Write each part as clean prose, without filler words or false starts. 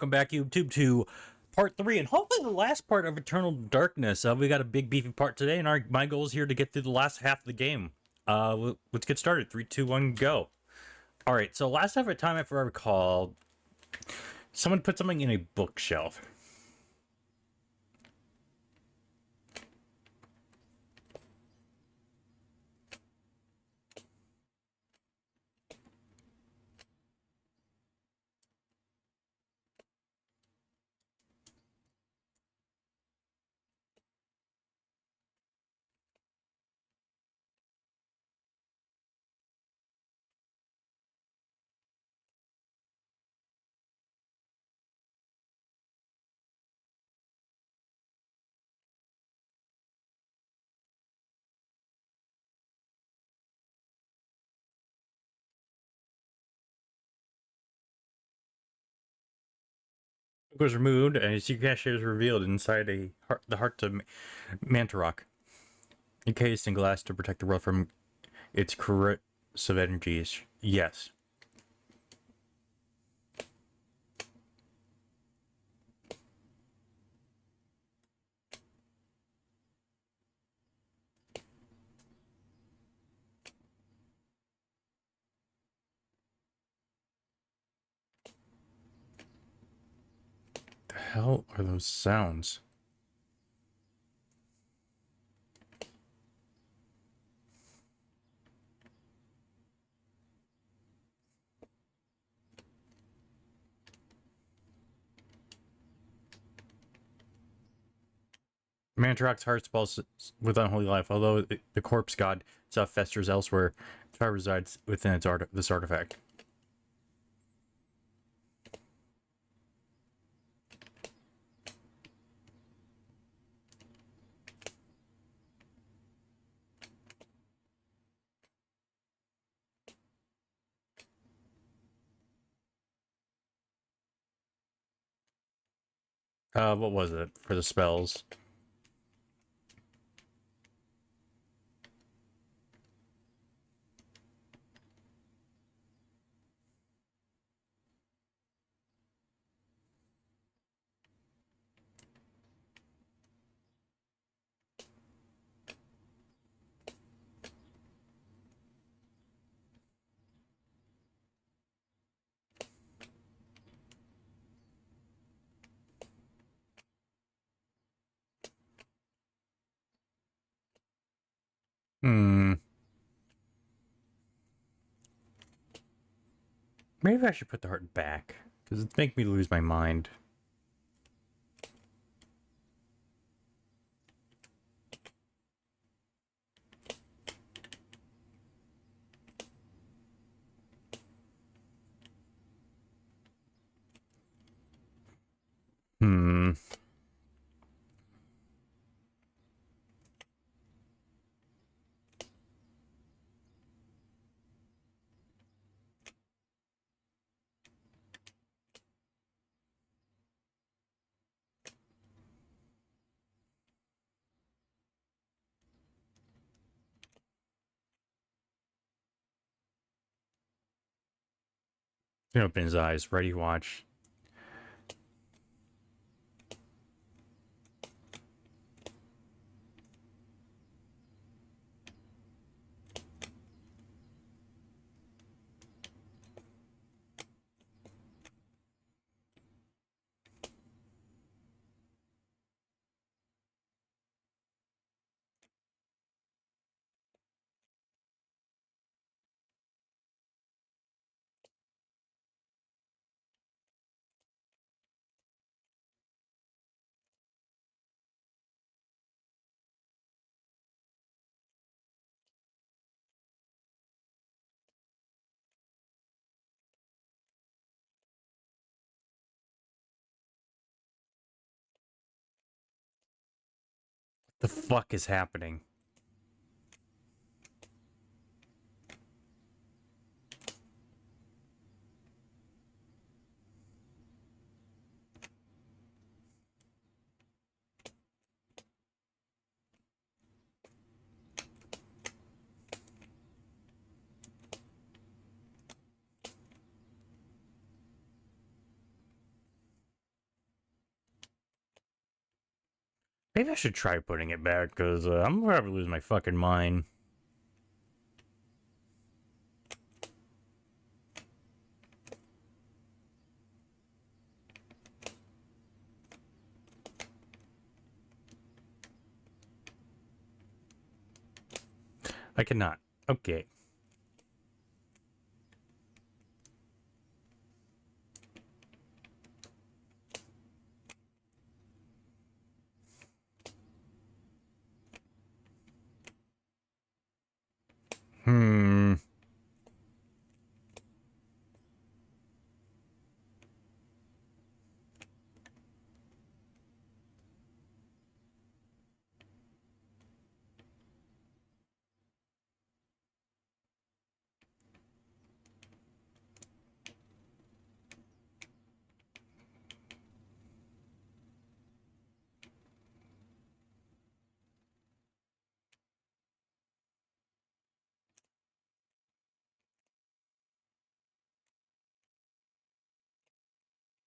Welcome back, YouTube, to part 3, and hopefully the last part of Eternal Darkness. We got a big beefy part today, and my goal is here to get through the last half of the game. Let's get started. 3, 2, 1, go. Alright, so last time if I recall, someone put something in a bookshelf. It was removed, and a secret cache is revealed inside the heart of Mantarok, encased in glass to protect the world from its corrosive energies. Yes. The hell are those sounds? Mantarok's heart pulses with unholy life, although the corpse god itself festers elsewhere. The fire resides within this artifact. What was it for the spells? Hmm. Maybe I should put the heart back, because it'd make me lose my mind. Hmm. He opened his eyes. Ready, watch. The fuck is happening? Maybe I should try putting it back, because I'm probably losing my fucking mind. I cannot. Okay. Hmm.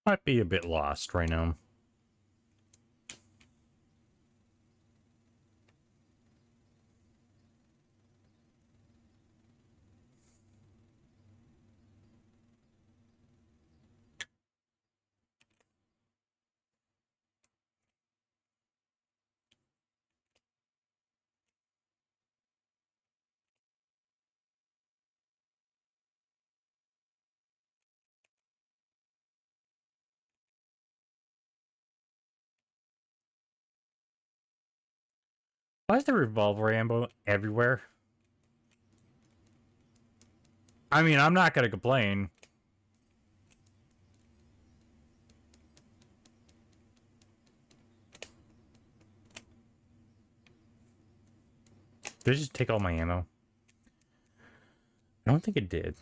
Might be a bit lost right now. Why is the revolver ammo everywhere? I mean, I'm not gonna complain. Did it just take all my ammo? I don't think it did.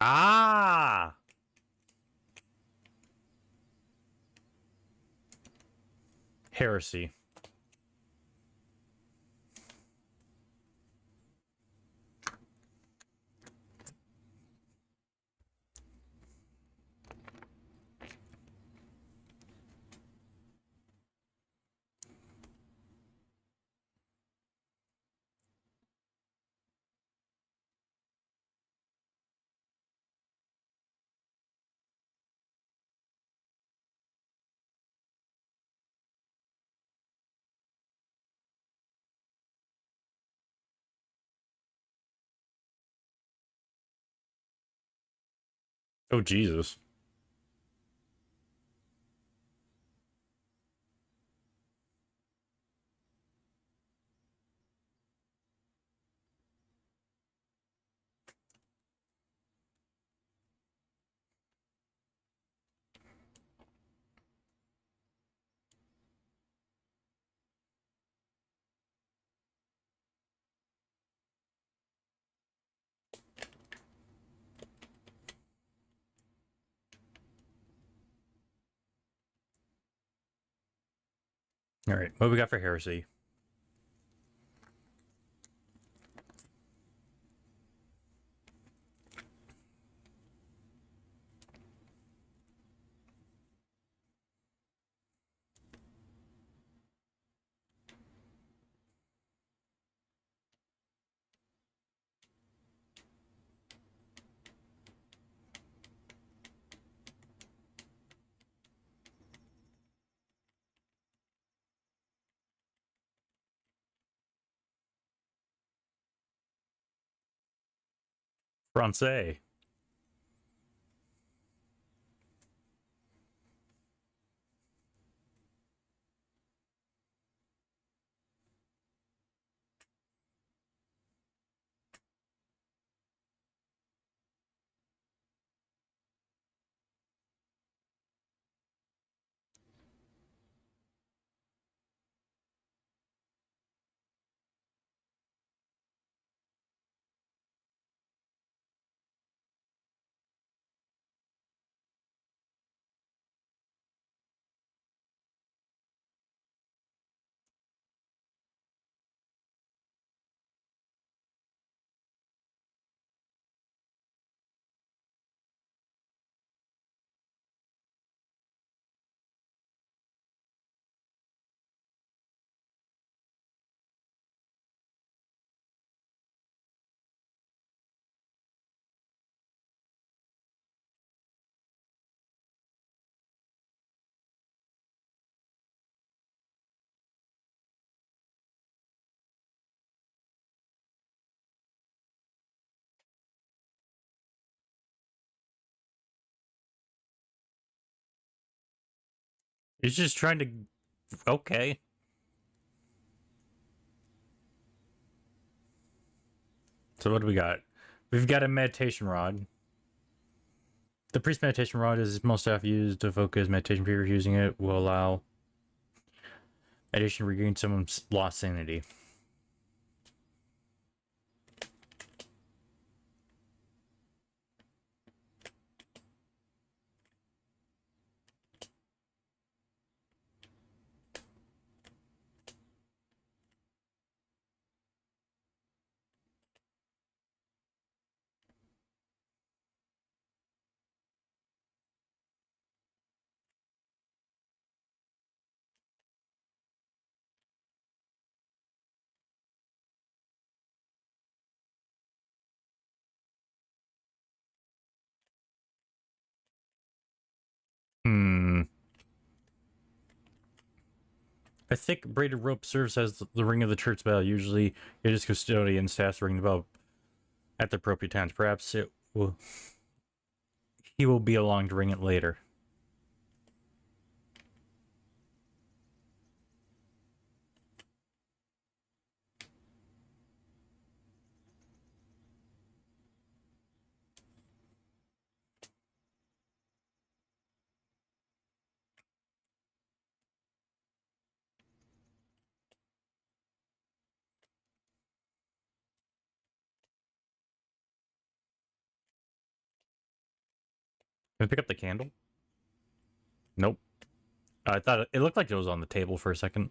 Ah! Heresy. Oh, Jesus. Alright, what we got for heresy? Francais. He's just trying to... Okay. So what do we got? We've got a meditation rod. The priest meditation rod is most often used to focus meditation period. Using it will allow meditation to regain someone's lost sanity. A thick braided rope serves as the ring of the church bell. Usually, it is custodian staff ring the bell at the appropriate times. Perhaps he will be along to ring it later. Can I pick up the candle? Nope. I thought it looked like it was on the table for a second.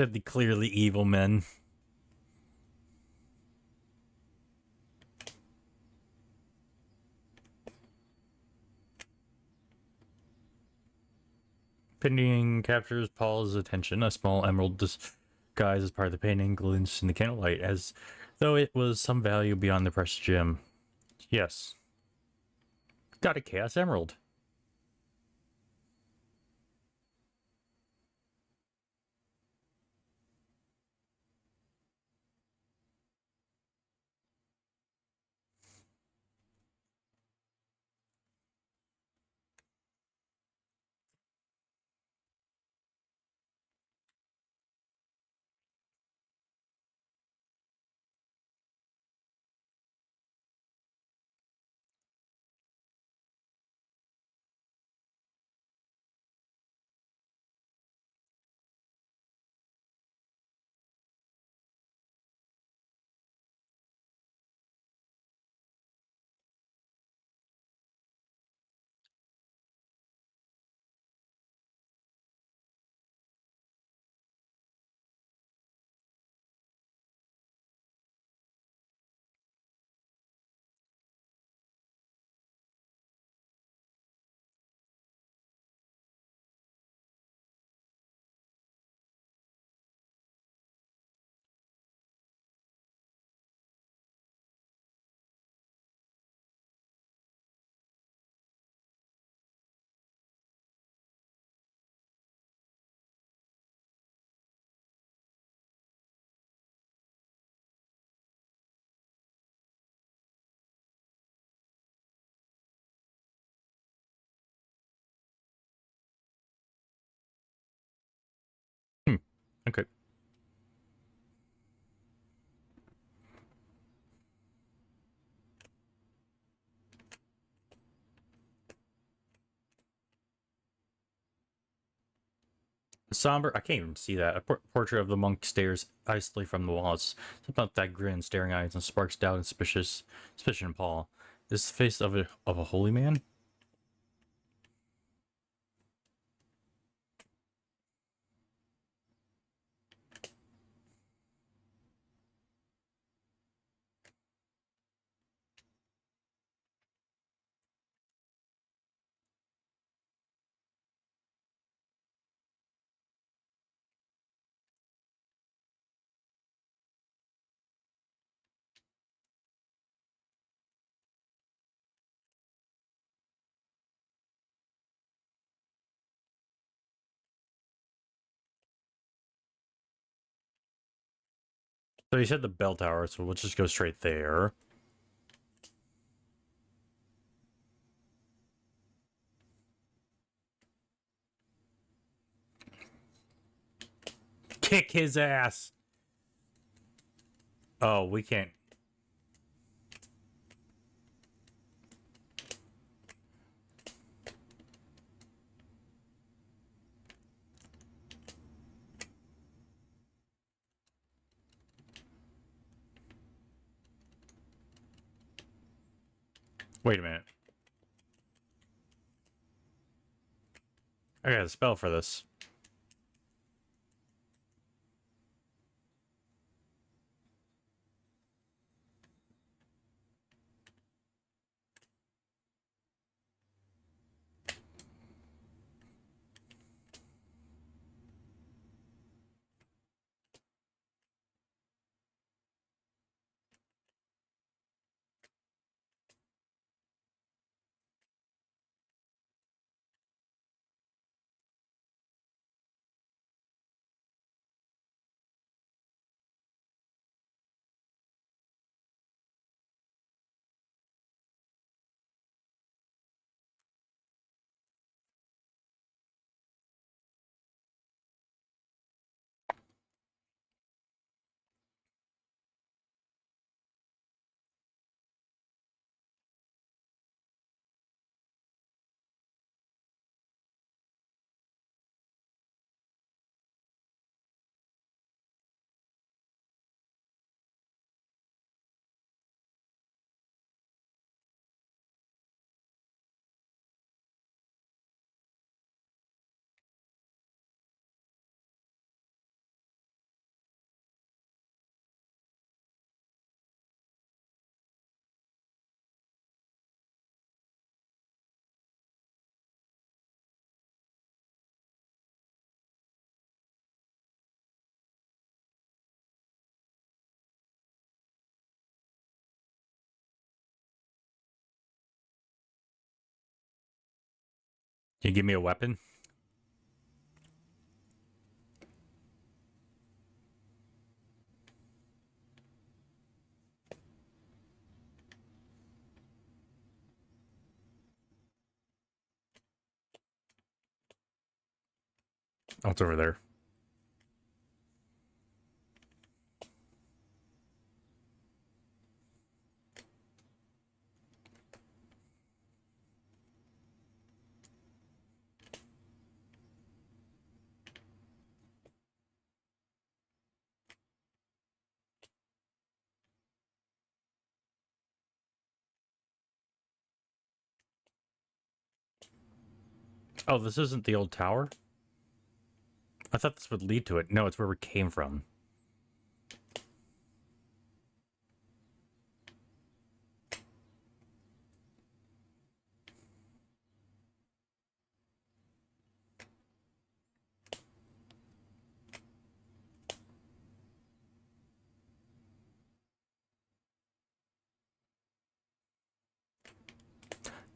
Said the clearly evil men. Painting captures Paul's attention. A small emerald disguised as part of the painting glints in the candlelight, as though it was some value beyond the precious gem. Yes. Got a chaos emerald. Okay. Somber. I can't even see that. A portrait of the monk stares icily from the walls. Something about that grin, staring eyes, and sparks doubt and suspicion in Paul. Is the face of a holy man? So you said the bell tower, so we'll just go straight there. Kick his ass! Oh, we can't. Wait a minute. I got a spell for this. Can you give me a weapon? Oh, it's over there. Oh, this isn't the old tower? I thought this would lead to it. No, it's where we came from.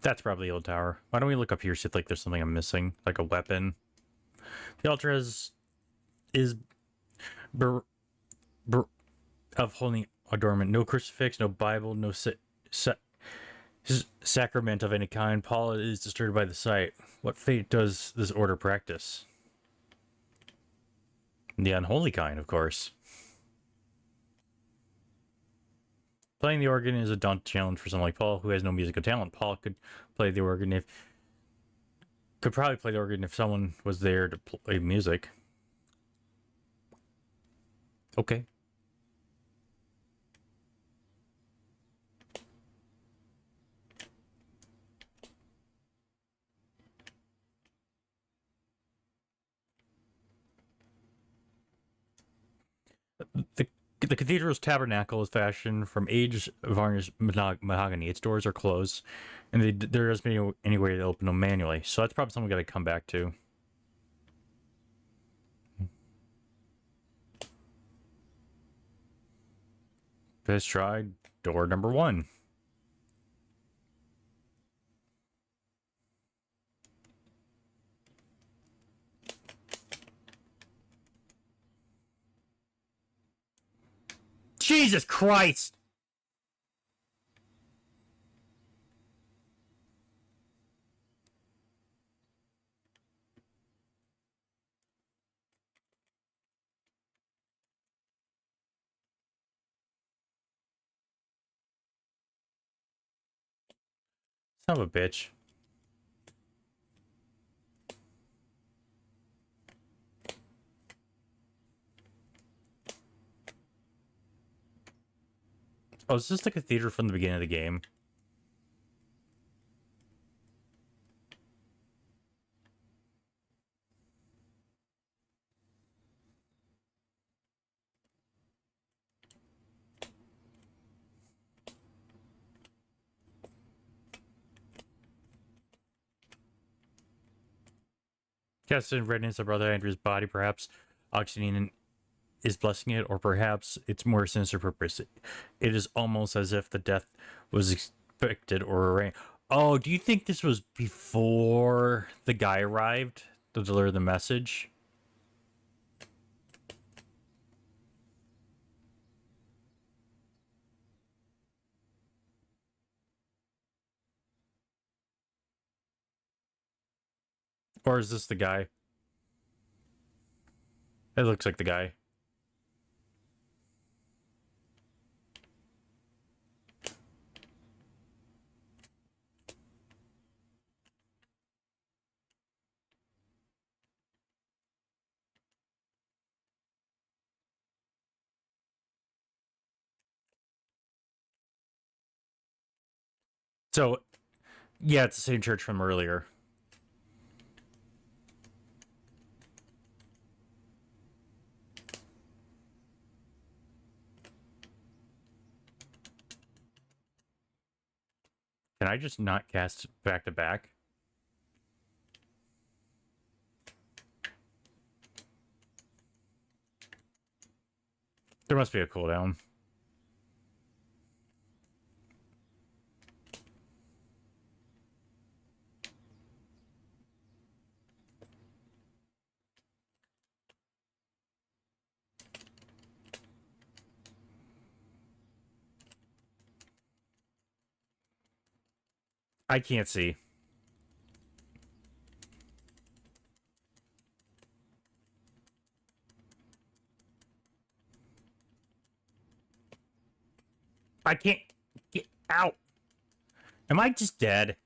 That's probably the old tower. Why don't we look up here, see if like there's something I'm missing, like a weapon. The altar is ber, of holding adornment. No crucifix, no Bible, no sacrament of any kind. Paul is disturbed by the sight. What fate does this order practice? The unholy kind, of course. Playing the organ is a daunting challenge for someone like Paul, who has no musical talent. Paul could play the organ if could probably play the organ if someone was there to play music. Okay. The the cathedral's tabernacle is fashioned from aged varnished mahogany. Its doors are closed, and there isn't any way to open them manually. So that's probably something we got to come back to. Let's try door number 1. Jesus Christ! Son of a bitch. Oh, is this the cathedral from the beginning of the game? Cast in redness of Brother Andrew's body, perhaps oxygen is blessing it, or perhaps it's more sinister purpose. It is almost as if the death was expected or arranged. Oh, do you think this was before the guy arrived to deliver the message? Or is this the guy? It looks like the guy. So, yeah, it's the same church from earlier. Can I just not cast back to back? There must be a cooldown. I can't see. I can't get out. Am I just dead?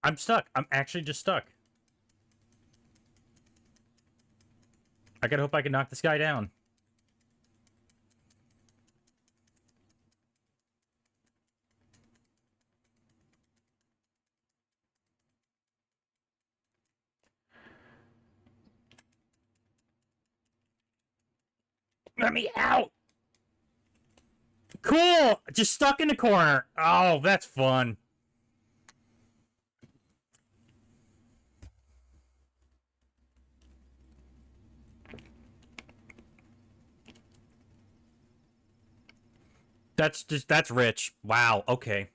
I'm stuck. I'm actually just stuck. I gotta hope I can knock this guy down. Let me out! Cool! Just stuck in the corner. Oh, that's fun. That's rich. Wow, okay.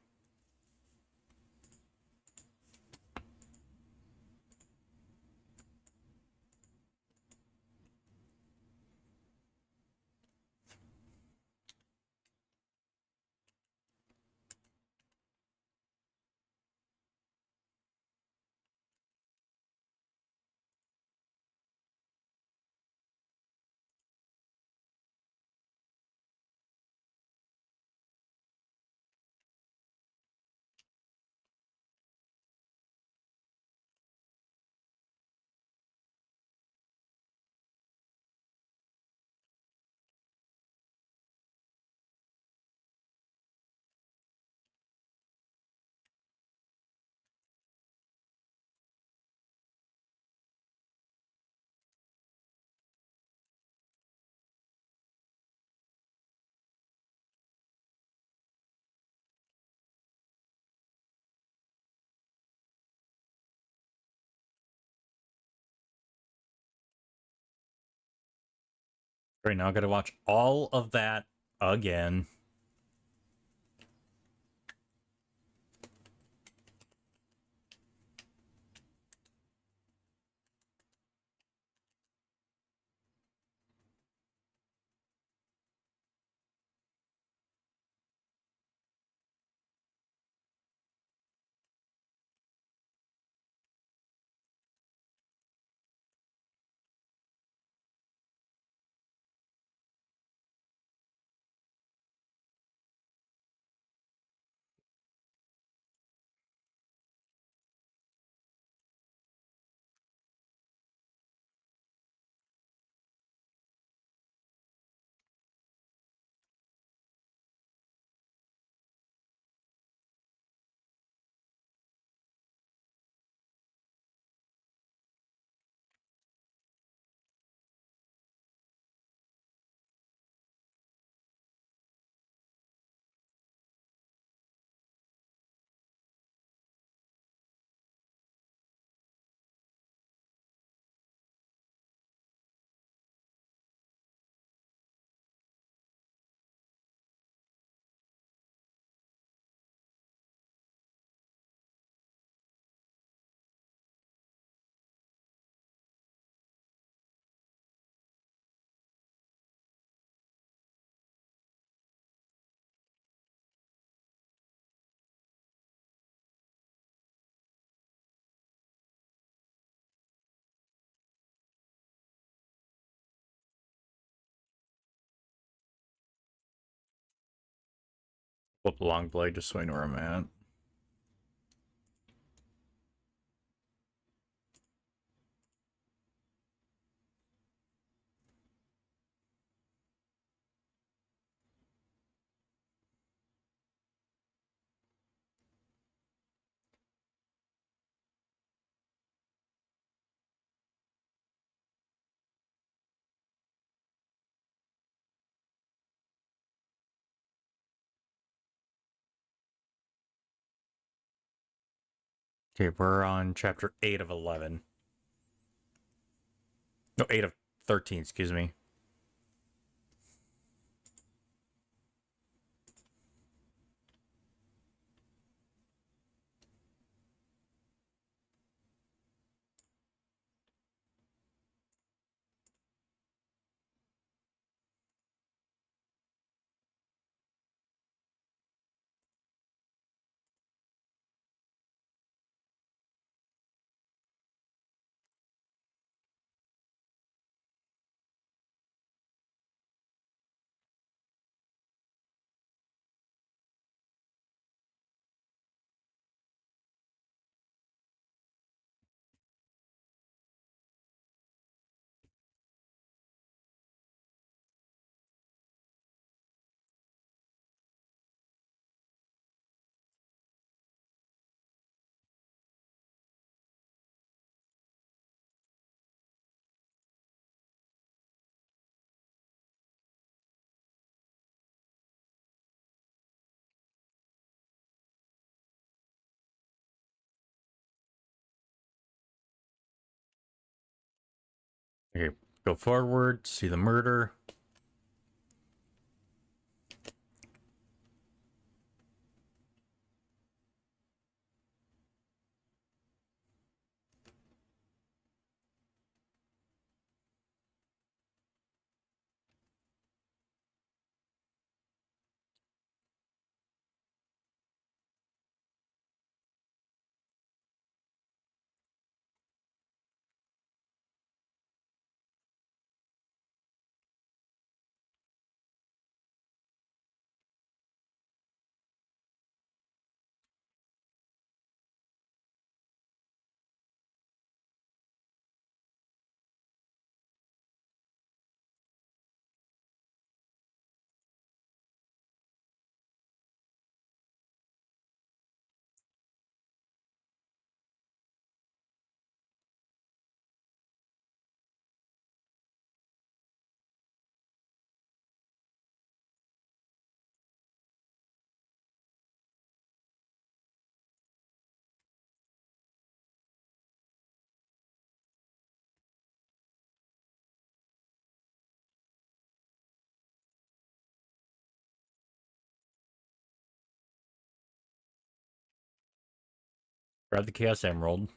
Right now, I gotta watch all of that again. Flip the long blade just so I know where I'm at. Okay, we're on chapter 8 of 11. No, 8 of 13, excuse me. Okay, go forward, see the murder. Grab the Chaos Emerald.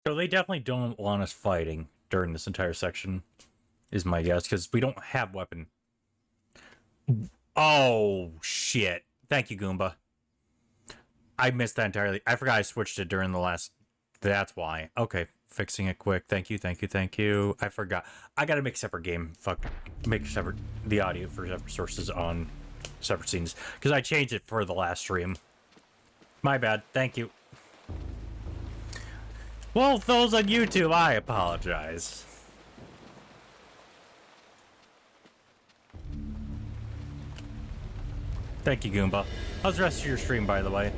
So they definitely don't want us fighting during this entire section, is my guess, because we don't have weapon. Oh, shit. Thank you, Goomba. I missed that entirely. I forgot I switched it during the last... That's why. Okay, fixing it quick. Thank you, thank you, thank you. I forgot. I gotta make a separate game. Fuck. Make separate... the audio for separate sources on separate scenes. Because I changed it for the last stream. My bad. Thank you. Well, those on YouTube, I apologize. Thank you, Goomba. How's the rest of your stream, by the way?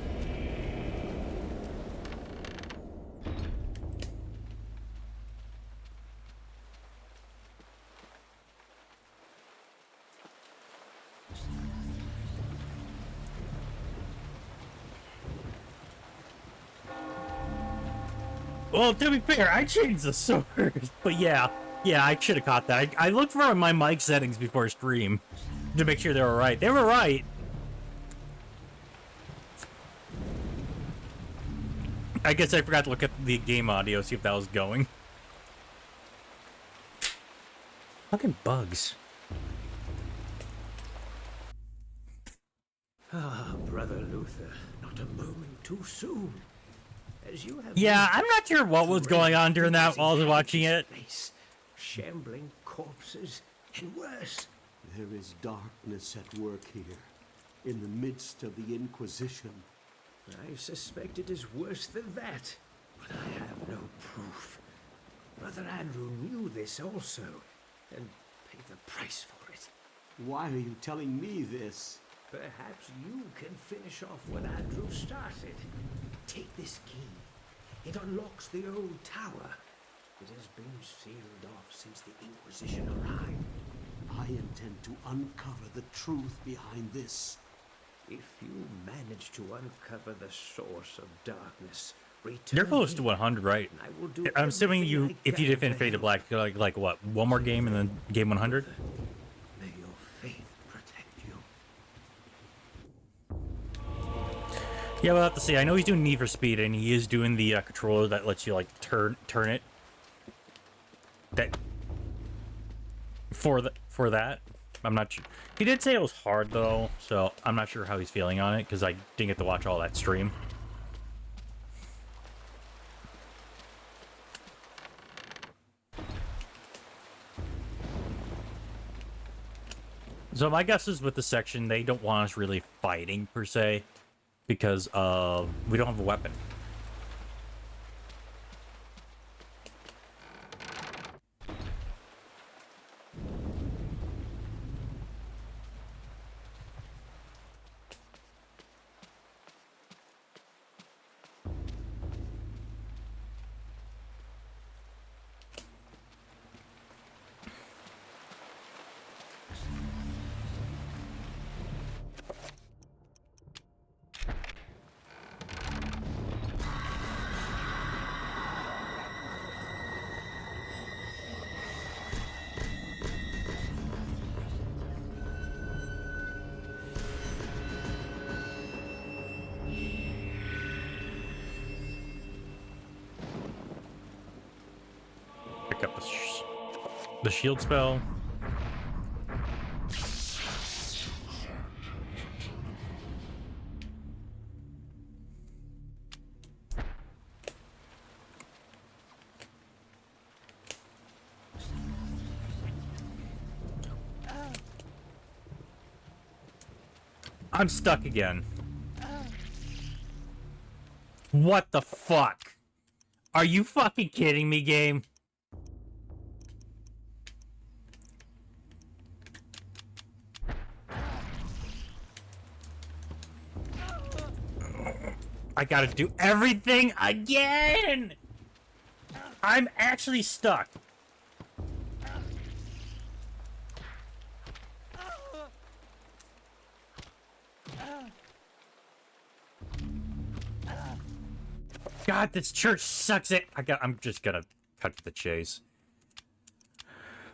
Well, to be fair, I changed the source, but yeah, I should have caught that. I looked for my mic settings before stream to make sure they were right. They were right. I guess I forgot to look at the game audio, see if that was going. Fucking bugs. Ah, Brother Luther, not a moment too soon. As you have I'm not sure what was going on during that while I was watching it. Space, shambling corpses, and worse. There is darkness at work here, in the midst of the Inquisition. I suspect it is worse than that, but I have no proof. Brother Andrew knew this also, and paid the price for it. Why are you telling me this? Perhaps you can finish off what Andrew started. Take this key. It unlocks the old tower. It has been sealed off since the Inquisition arrived. I intend to uncover the truth behind this. If you manage to uncover the source of darkness, return You're close to here, 100, right? and I will do I'm assuming everything you, I if you can defend to Fade to help. Black, like what, one more game and then game 100? May your faith protect you. Yeah, we'll have to see. I know he's doing Need for Speed, and he is doing the controller that lets you like turn it. That for that, I'm not sure. He did say it was hard though, so I'm not sure how he's feeling on it because I didn't get to watch all that stream. So my guess is with the section, they don't want us really fighting, per se, because we don't have a weapon. Pick up the shield spell. I'm stuck again. What the fuck? Are you fucking kidding me, game? I gotta do everything again! I'm actually stuck. God, this church sucks it. I'm just gonna cut to the chase.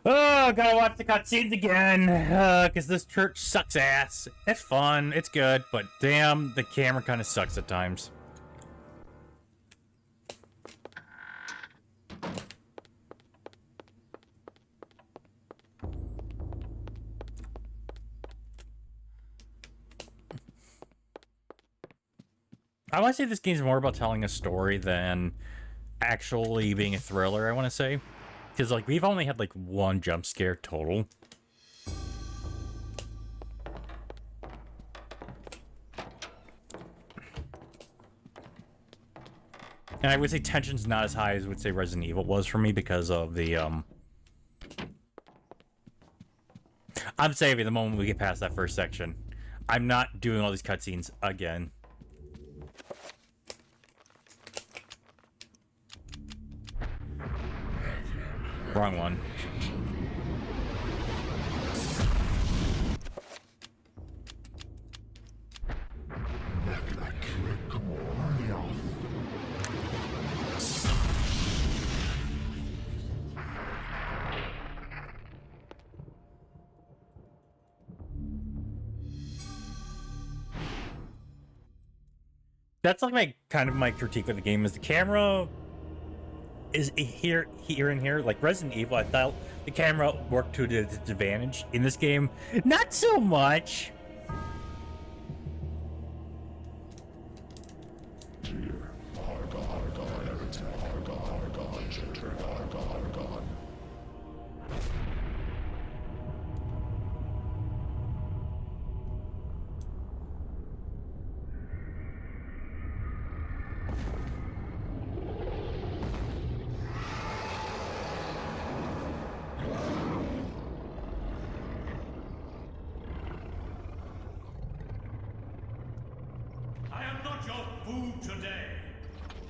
Oh, gotta watch the cutscenes again, because this church sucks ass. It's fun, it's good, but damn, the camera kind of sucks at times. I want to say this game's more about telling a story than actually being a thriller, I want to say. Because, like, we've only had, like, one jump scare total. And I would say tension's not as high as I would say Resident Evil was for me because of the, I'm saving the moment we get past that first section. I'm not doing all these cutscenes again. Wrong one. That's like my kind of my critique of the game is the camera is here and here. Like Resident Evil, I thought the camera worked to its advantage. In this game, not so much.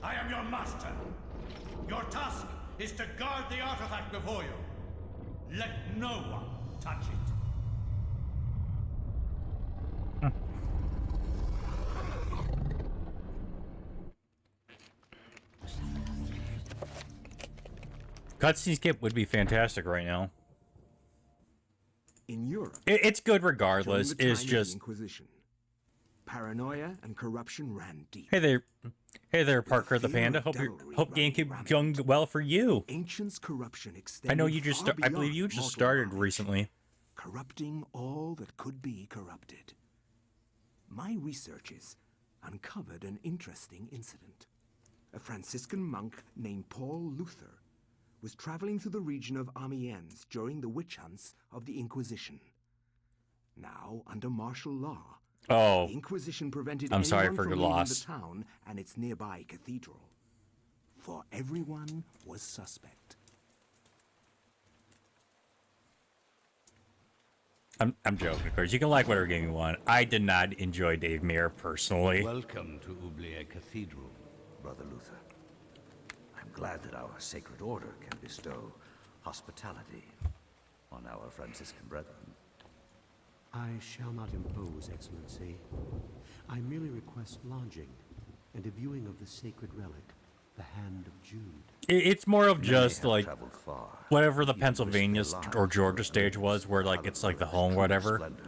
I am your master. Your task is to guard the artifact before you. Let no one touch it. Cutscene skip would be fantastic right now. In Europe, It's good regardless. It's just Inquisition. Paranoia and corruption ran deep. Hey there, Parker the Panda. Hope GameCube going well for you. Ancients' corruption extended I know you just I believe you just started recently. Corrupting all that could be corrupted. My researches uncovered an interesting incident. A Franciscan monk named Paul Luther was traveling through the region of Amiens during the witch hunts of the Inquisition. Now, under martial law, Oh, the Inquisition prevented I'm sorry anyone for from your leaving loss. the town and its nearby cathedral. For everyone was suspect. I'm joking, of course. You can like whatever game you want. I did not enjoy Dave Mirror personally. Welcome to Oubliette Cathedral. Brother Luther, I'm glad that our sacred order can bestow hospitality on our Franciscan brethren. I shall not impose, Excellency. I merely request lodging and a viewing of the sacred relic, the Hand of Jude. It's more of just Many have like traveled far, whatever the even Pennsylvania risked their or lives Georgia for stage was, where like out of it's like the this home, true whatever. splendor.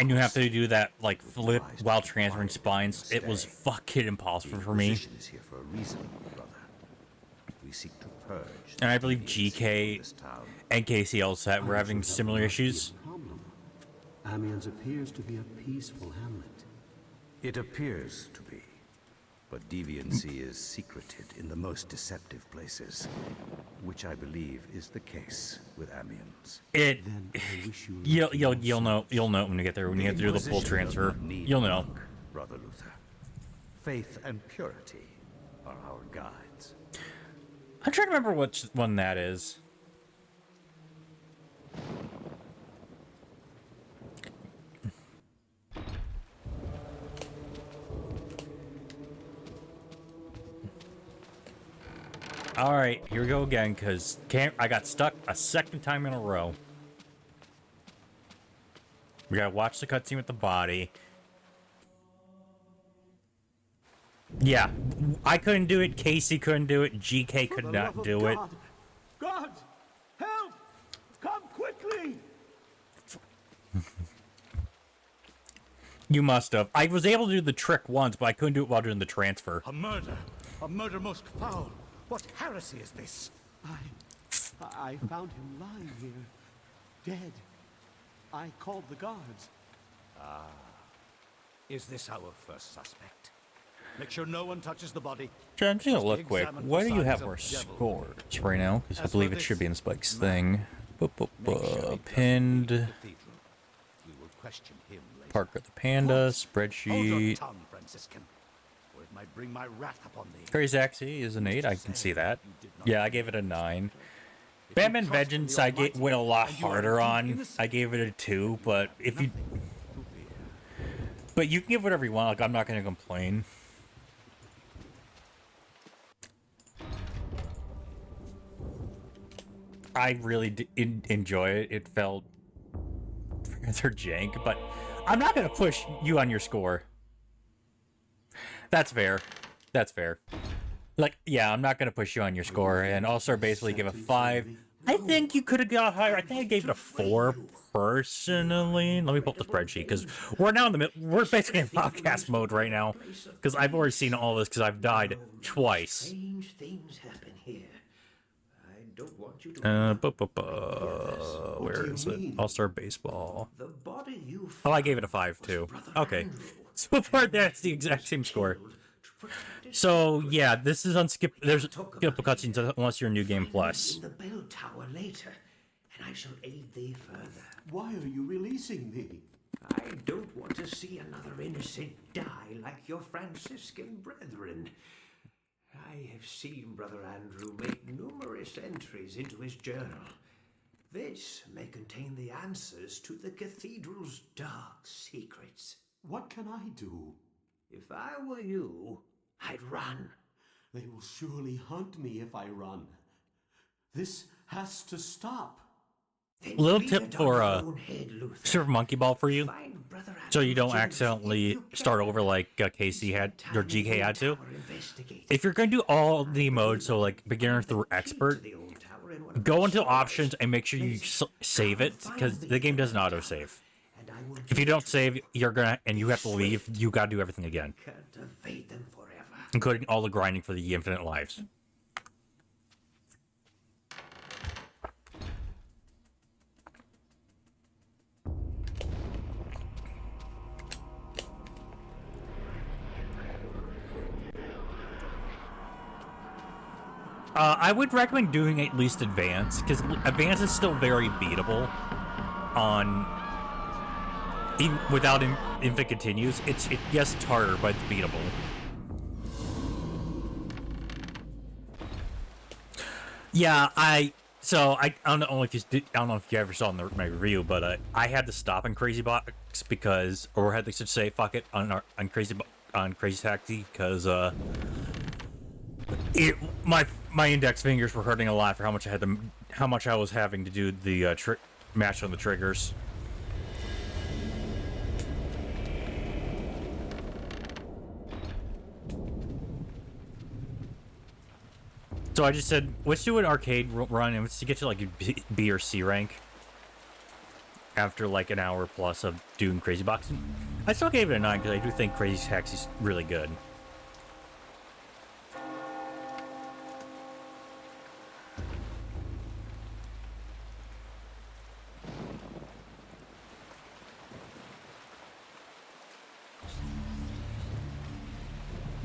And you have to do that like flip while transferring spines. It was fucking impossible The for me. Inquisition is here for a reason, brother. We seek to purge. And I the believe deviants GK from this town. and KCL set were having similar issues. Problem. Amiens appears to be a peaceful hamlet. It appears to be, but deviancy is secreted in the most deceptive places, which I believe is the case with Amiens. It Then I wish you you'll know when you get there, when you have to do the full Inquisition does transfer. not need You'll know. luck, Brother Luther. Faith and purity are our guides. I'm trying to remember which one that is. All right, here we go again, because I got stuck a second time in a row. We gotta watch the cutscene with the body. Yeah, I couldn't do it. Casey couldn't do it. GK could not do it. God! Help! Come quickly! You must have. I was able to do the trick once, but I couldn't do it while doing the transfer. A murder! A murder most foul! What heresy is this? I found him lying here, dead. I called the guards. Is this our first suspect? Make sure no one touches the body. I'm just gonna Must look quick. examine Why for do you signs have of more devil. scores right now? Because I As believe for it should be in this Spike's man, thing. Make sure he doesn't Pinned. leave the cathedral. We will question him later. Parker the Panda, Hold your spreadsheet. tongue, Franciscan, or it might bring my wrath upon thee. Crazy Axie is an 8, I can see that. You did not Yeah, I gave it a 9. Batman trust in Vengeance the I Almighty went a lot and you are harder indeed on. innocent, I gave it a 2, but if you... nothing to fear. But you can give whatever you want, like I'm not gonna complain. I really enjoy it. It felt rather jank, but I'm not gonna push you on your score. That's fair. That's fair. Like, yeah, I'm not gonna push you on your score, and also basically give a 5. I think you could have got higher. I think I gave it a 4 personally. Let me pull up the spreadsheet because we're now in the middle. We're basically in podcast mode right now because I've already seen all this because I've died twice. Strange things happen here. I don't want you to. Where is it? All-Star Baseball. The body you Oh, I gave it a 5 too. Okay, so far that's the exact same score. So yeah, this is unskip. There's skippable cutscenes unless you're New Game Plus. in the bell tower later, and I shall aid thee further. Why are you releasing me? I don't want to see another innocent die like your Franciscan brethren. I have seen Brother Andrew make numerous entries into his journal. This may contain the answers to the cathedral's dark secrets. What can I do? If I were you, I'd run. They will surely hunt me if I run. This has to stop. Then Little leave tip it for, on your own head, Luther. Super Monkey Ball for you, Find Brother so you don't Andrew's accidentally if you start can. over like Casey had or Time in GK the had to. tower investigated. If you're gonna do all the modes, so like beginner through expert, The old tower in one of go my into cellars. options and make sure you save it because the game doesn't autosave. And I will If you get don't save, you're gonna and you have to leave. You gotta do everything again, Can't evade them forever. including all the grinding for the infinite lives. I would recommend doing at least Advance, because Advance is still very beatable on even without if it continues, yes, it's harder, but it's beatable. Yeah, I don't know if you ever saw in my review, but I had to stop in Crazy Box because, or had to say fuck it on Crazy Taxi because my index fingers were hurting a lot for how much I was having to do the mash on the triggers. So I just said, let's do an arcade run and let's get to like a B or C rank after like an hour plus of doing Crazy Boxing. I still gave it a 9 because I do think Crazy Taxi's really good.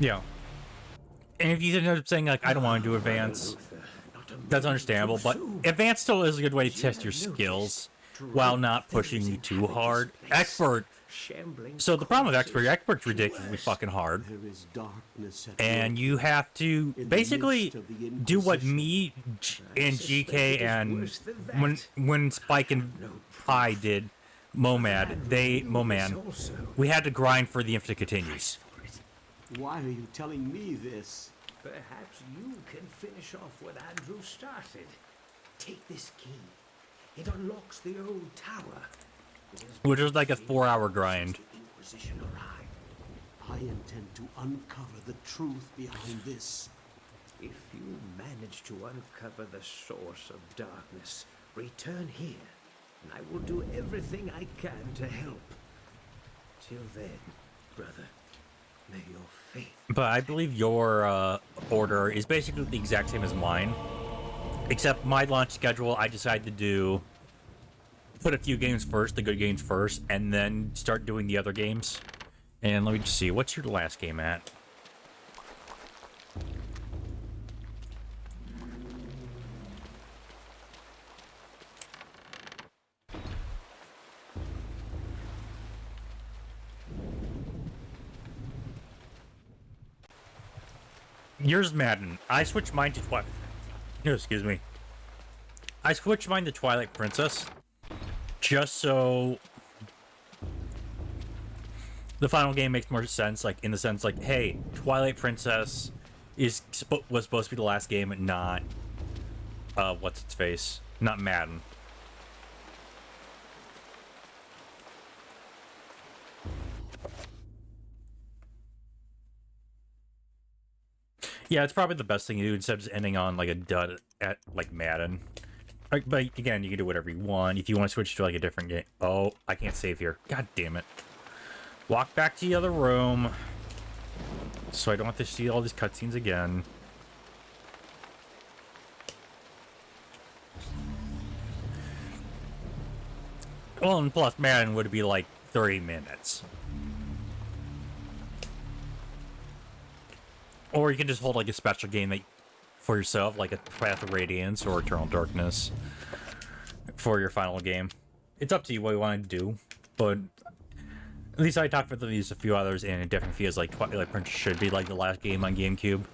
Yeah. And if you end up saying, like, I don't want to do advance, that's understandable, but advance still is a good way to test your skills while not pushing you too hard. Expert. So the problem with Expert's ridiculously fucking hard. And you have to basically do what me and GK and when Spike and Pi did Moman, we had to grind for the infinite continues. Why are you telling me this? Perhaps you can finish off what Andrew started. Take this key. It unlocks the old tower. Which is like a 4-hour grind. Inquisition arrived. I intend to uncover the truth behind this. If you manage to uncover the source of darkness, return here, and I will do everything I can to help. Till then, brother, may your faith... But I believe your order is basically the exact same as mine. Except my launch schedule, I decided to do... Put a few games first, the good games first, and then start doing the other games. And let me just see, what's your last game at? Yours Madden. I switched mine to excuse me. I switched mine to Twilight Princess just so the final game makes more sense, like in the sense like, hey, Twilight Princess was supposed to be the last game, not what's its face, not Madden. Yeah, it's probably the best thing to do instead of just ending on like a dud at like Madden. But again, you can do whatever you want. If you want to switch to like a different game. Oh, I can't save here. God damn it. Walk back to the other room. So I don't have to see all these cutscenes again. Well, and plus Madden would be like 30 minutes. Or you can just hold like a special game that for yourself, like a Path of Radiance or Eternal Darkness for your final game. It's up to you what you want to do, but at least I talked with these a few others, and it definitely feels like Twilight Princess should be like the last game on GameCube.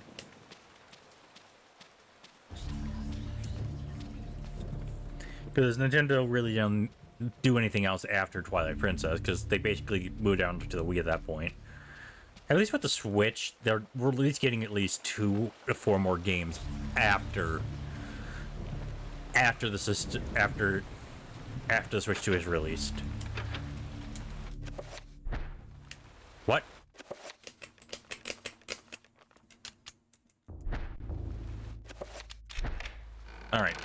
Because Nintendo really didn't do anything else after Twilight Princess, because they basically moved down to the Wii at that point. At least with the Switch, we're at least getting at least 2 to 4 more games after the Switch 2 is released. What? All right.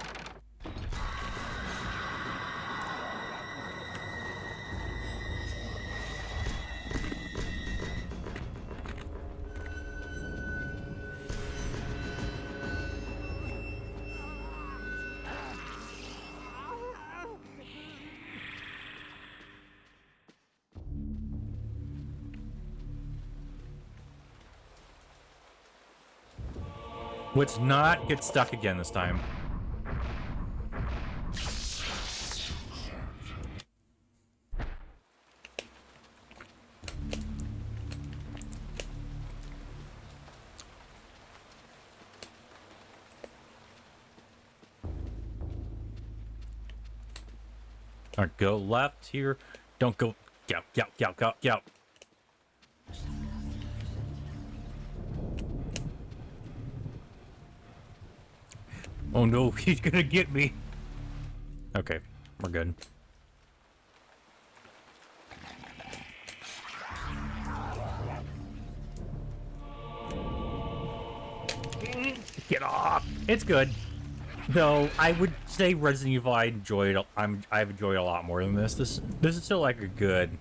Let's not get stuck again this time. Alright, go left here. Don't go. Yow. Oh no, he's gonna get me. Okay, we're good. Get off! It's good. Though I would say Resident Evil I've enjoyed a lot more than this. This is still like a good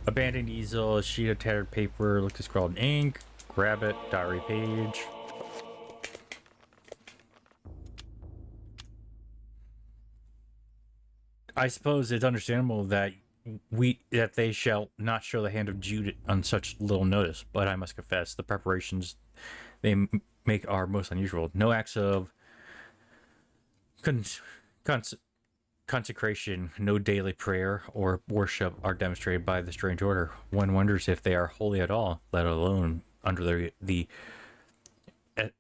abandoned easel, a sheet of tattered paper, look to scrawled ink, grab it, diary page. I suppose it's understandable that they shall not show the hand of Jude on such little notice, but I must confess the preparations they make are most unusual. No acts of consecration, no daily prayer or worship are demonstrated by the strange order. One wonders if they are holy at all, let alone under the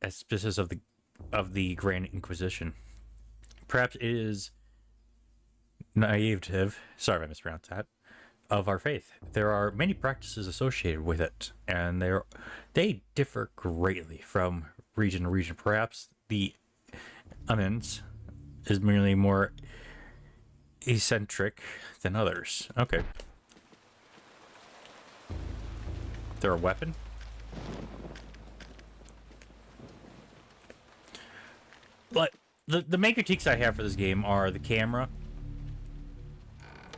auspices of the Grand Inquisition. Perhaps it is naivete, sorry if I mispronounced that, of our faith. There are many practices associated with it, and they differ greatly from region to region. Perhaps the Onions is merely more eccentric than others. Okay. Is there a weapon? But the main critiques I have for this game are the camera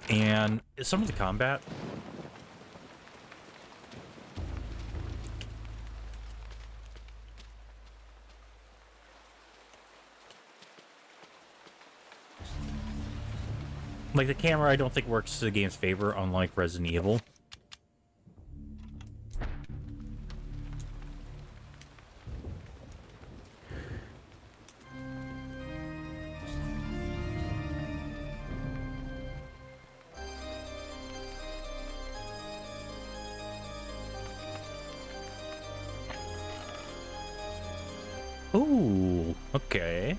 and some of the combat. Like, the camera I don't think works to the game's favor, unlike Resident Evil. Ooh, okay.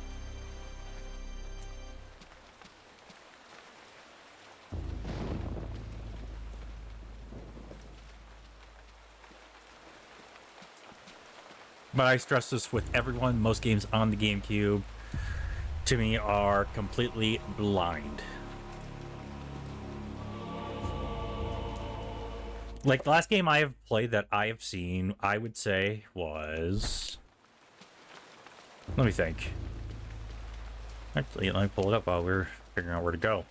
But I stress this with everyone, most games on the GameCube, to me, are completely blind. Like, the last game I have played that I have seen, I would say, was... Let me think. Actually, let me pull it up while we're figuring out where to go.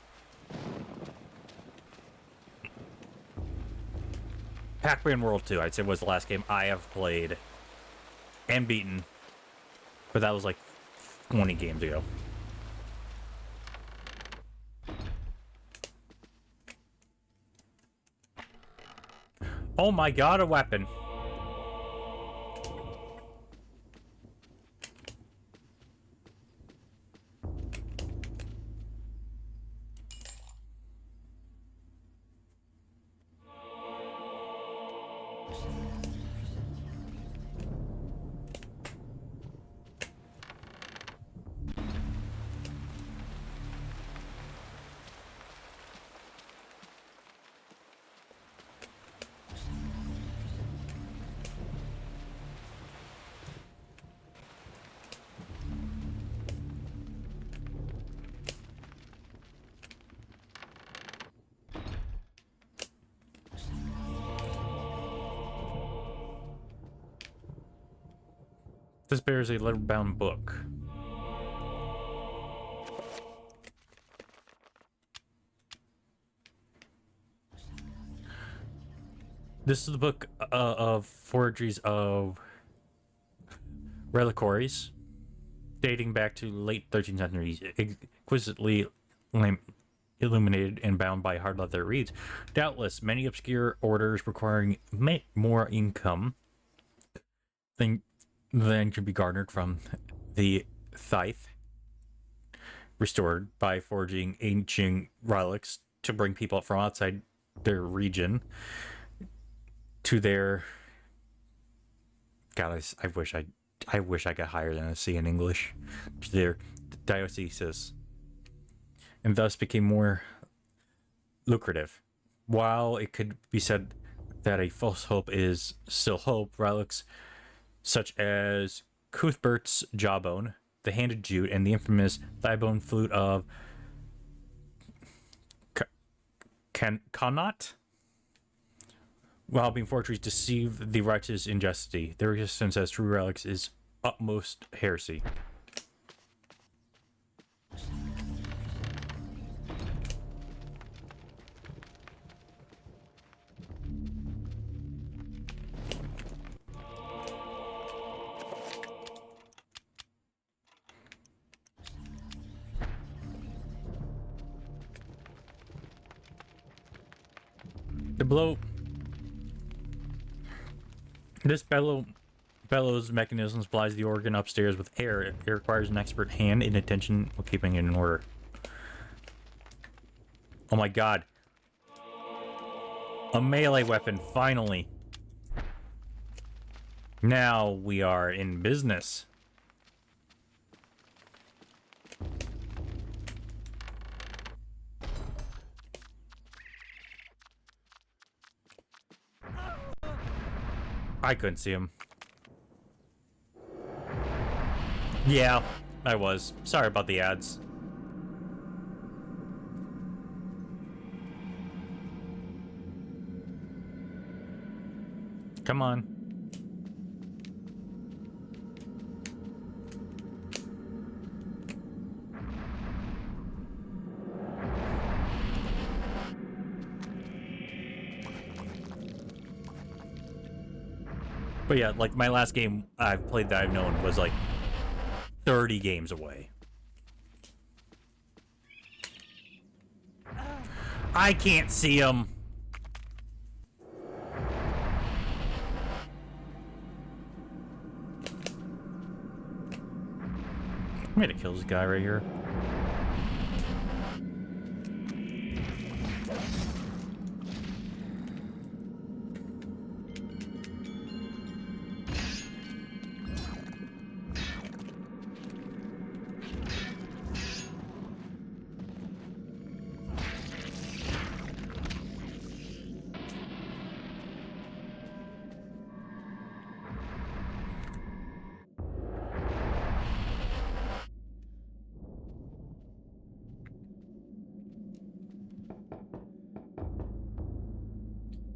Pac-Man World 2, I'd say, was the last game I have played and beaten. But that was like 20 games ago. Oh my god, a weapon. This bears a leather-bound book. This is the book of forgeries of reliquaries, dating back to late 13th century, exquisitely illuminated and bound by hard leather reeds. Doubtless, many obscure orders requiring more income than can be garnered from the tithe restored by forging ancient relics to bring people from outside their region to their... God, I wish I got higher than a C in English. To their diocese, and thus became more lucrative. While it could be said that a false hope is still hope, relics such as Cuthbert's jawbone, the handed jute, and the infamous thigh-bone flute of Connaught, while being forgeries deceive the righteous in justity. Their resistance as true relics is utmost heresy. This bellows mechanism supplies the organ upstairs with air. It requires an expert hand and attention while keeping it in order. Oh my god. A melee weapon, finally. Now we are in business. I couldn't see him. Yeah, I was. Sorry about the ads. Come on. But yeah, like my last game I've played that I've known was like 30 games away. I can't see him. I'm gonna kill this guy right here.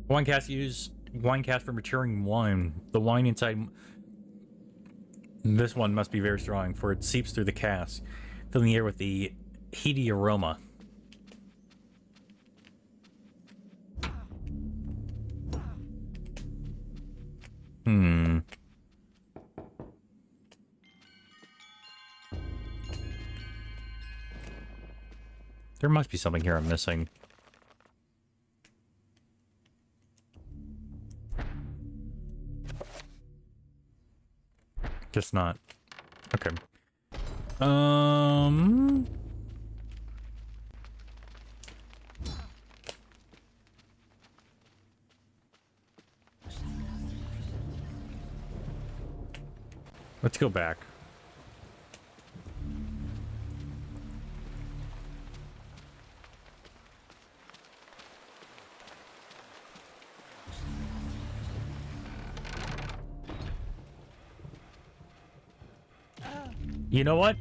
Wine cast for maturing wine. The wine inside this one must be very strong, for it seeps through the cask, filling the air with the heady aroma. There must be something here I'm missing. Just not. Okay. Let's go back. You know what?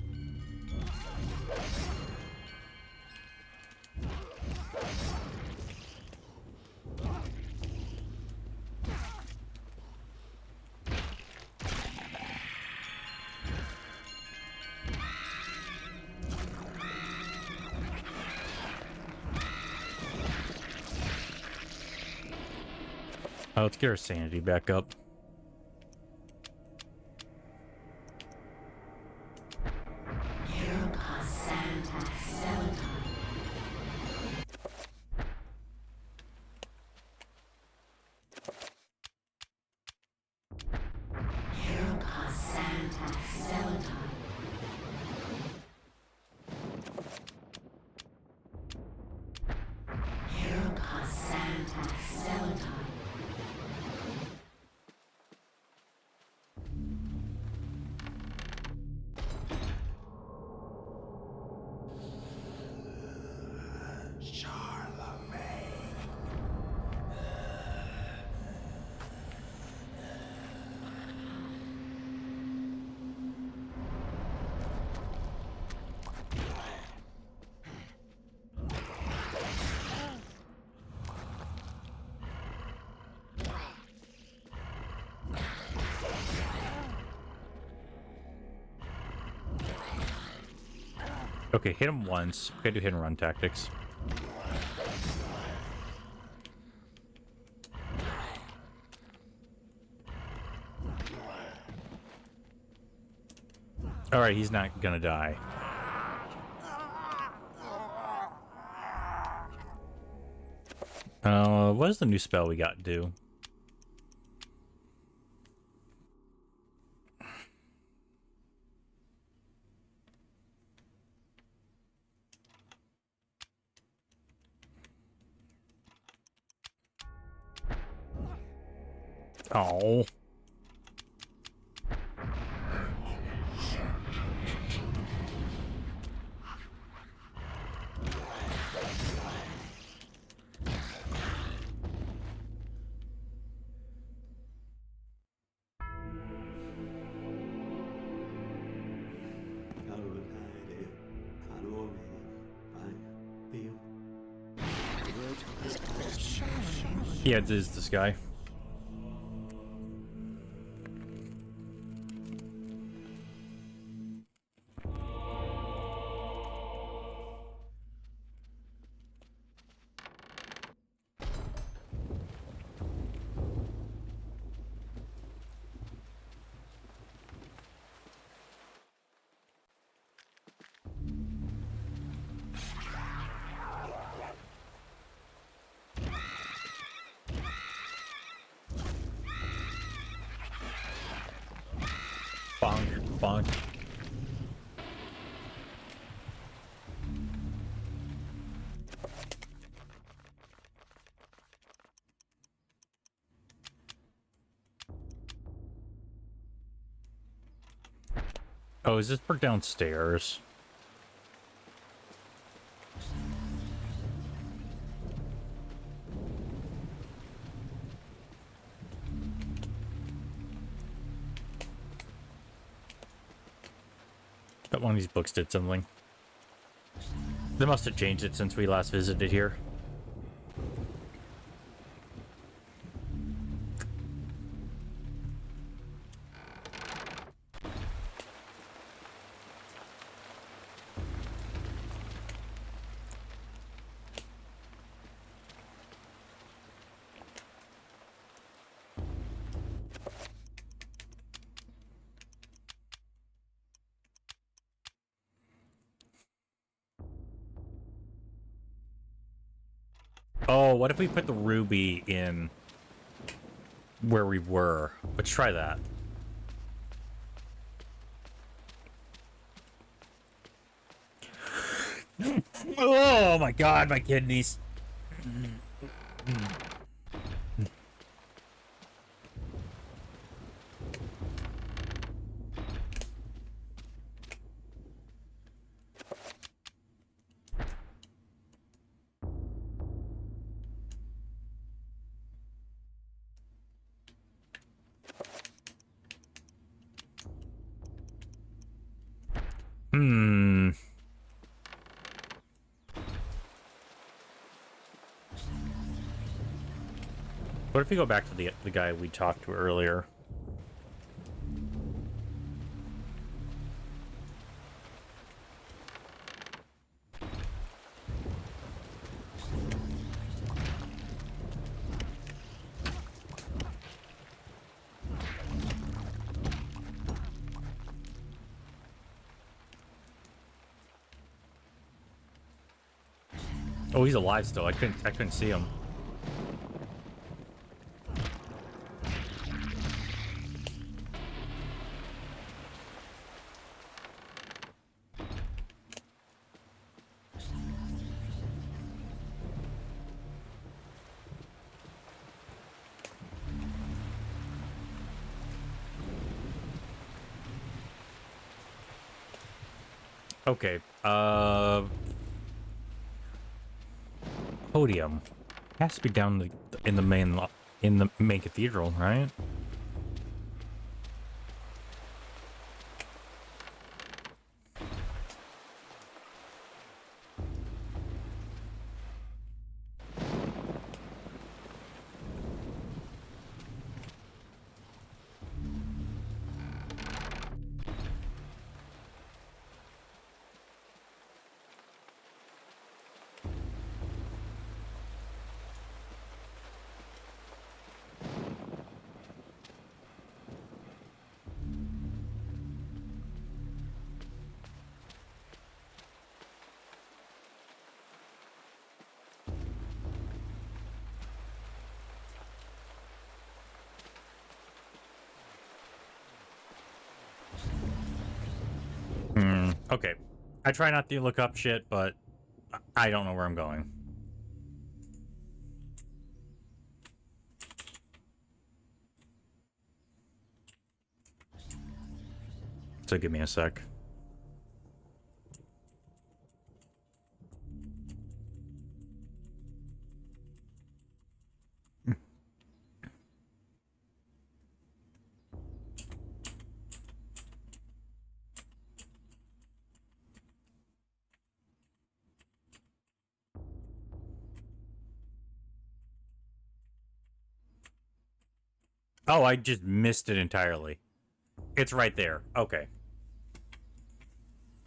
Let's get our sanity back up. Okay, hit him once. We gotta do hit and run tactics. Alright, he's not gonna die. What does the new spell we got do? Oh. Yeah, it is this guy. Bonk, bonk. Oh, is this for downstairs? But one of these books did something. They must have changed it since we last visited here. Oh, what if we put the ruby in where we were? Let's try that. Oh my god, my kidneys. Hmm. What if we go back to the guy we talked to earlier? Oh, he's alive still. I couldn't see him. Okay. Podium has to be down in the main cathedral, right? Okay. I try not to look up shit, but I don't know where I'm going. So give me a sec. Oh, I just missed it entirely. It's right there. Okay.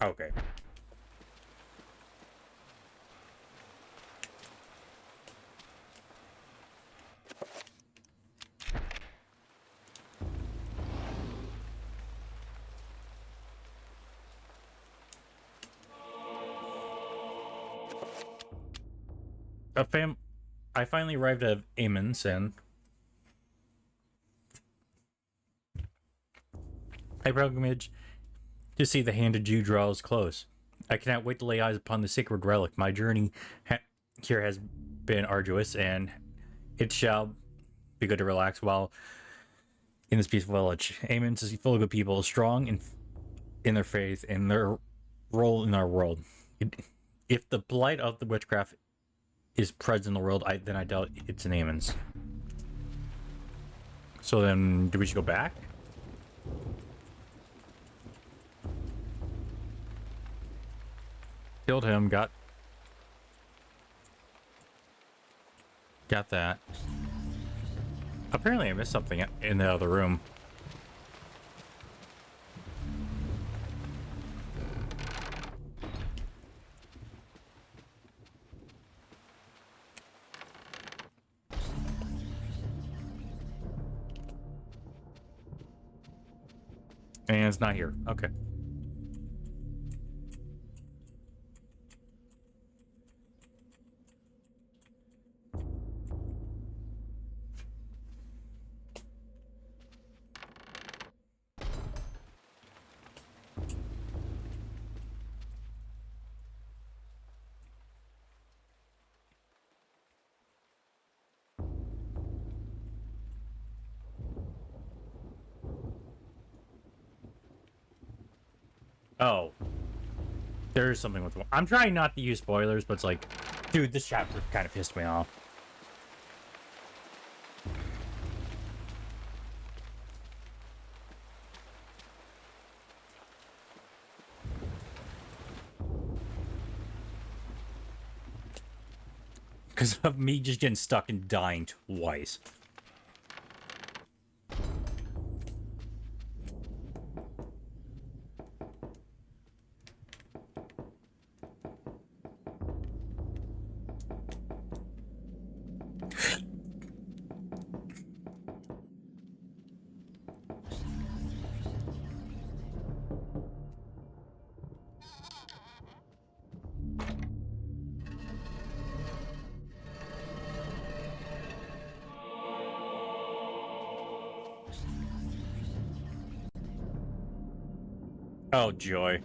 Okay. I finally arrived at Amon's and I pilgrimage to see the handed Jew draws close. I cannot wait to lay eyes upon the sacred relic. My journey here has been arduous, and it shall be good to relax while in this peaceful village. Amon's is full of good people, strong in their faith and their role in our world. If the blight of the witchcraft is present in the world, then I doubt it's in Amon's. So then, do we just go back? Killed him, got that. Apparently I missed something in the other room. And it's not here. Okay. Oh. There's something with... I'm trying not to use spoilers, but it's like... Dude, this chapter kind of pissed me off. Because of me just getting stuck and dying twice. Oh, joy.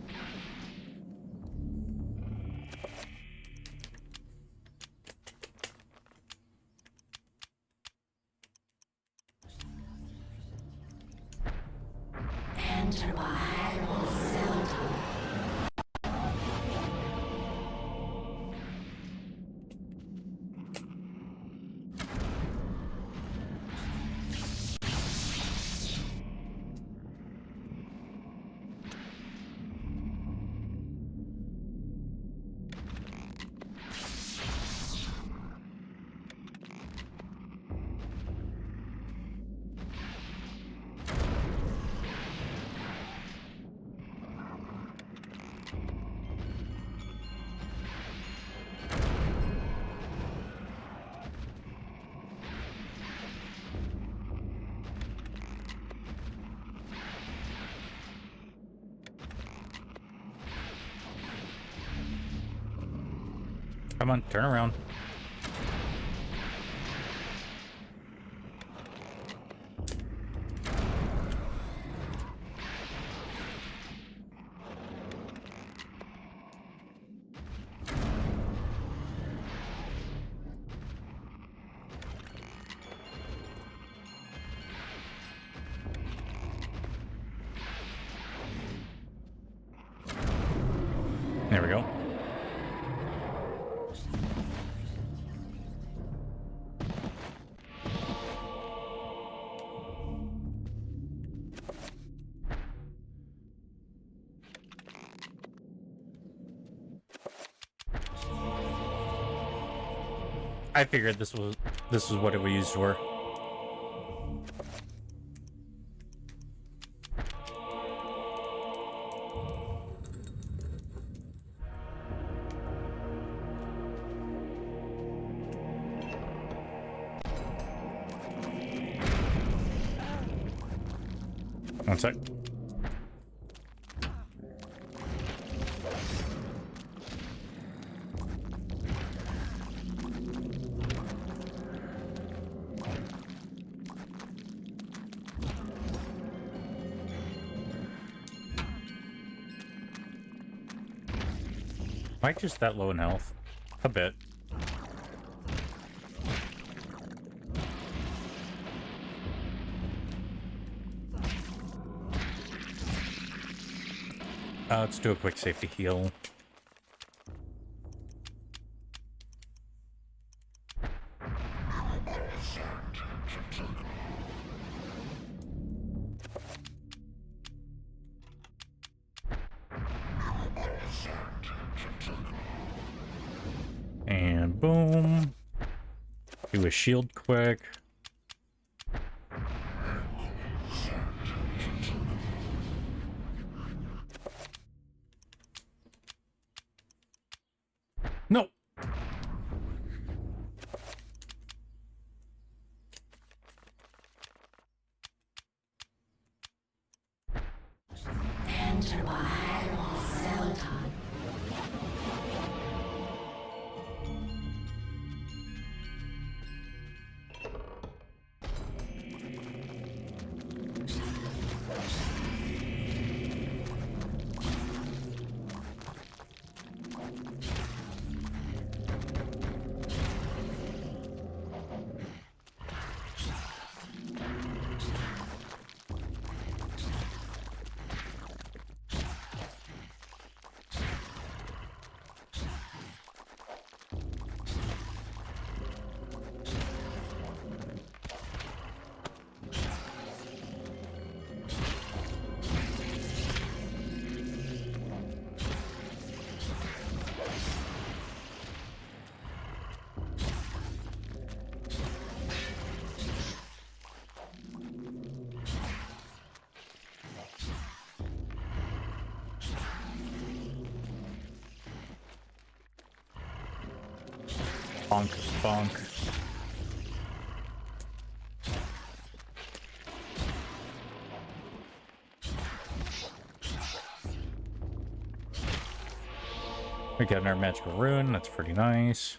Come on, turn around. I figured this was what it was used for. One sec. Am I just that low in health? A bit. Let's do a quick safety heal. And boom. Do a shield quick. No. Bonk, bonk. We got our magical rune, that's pretty nice.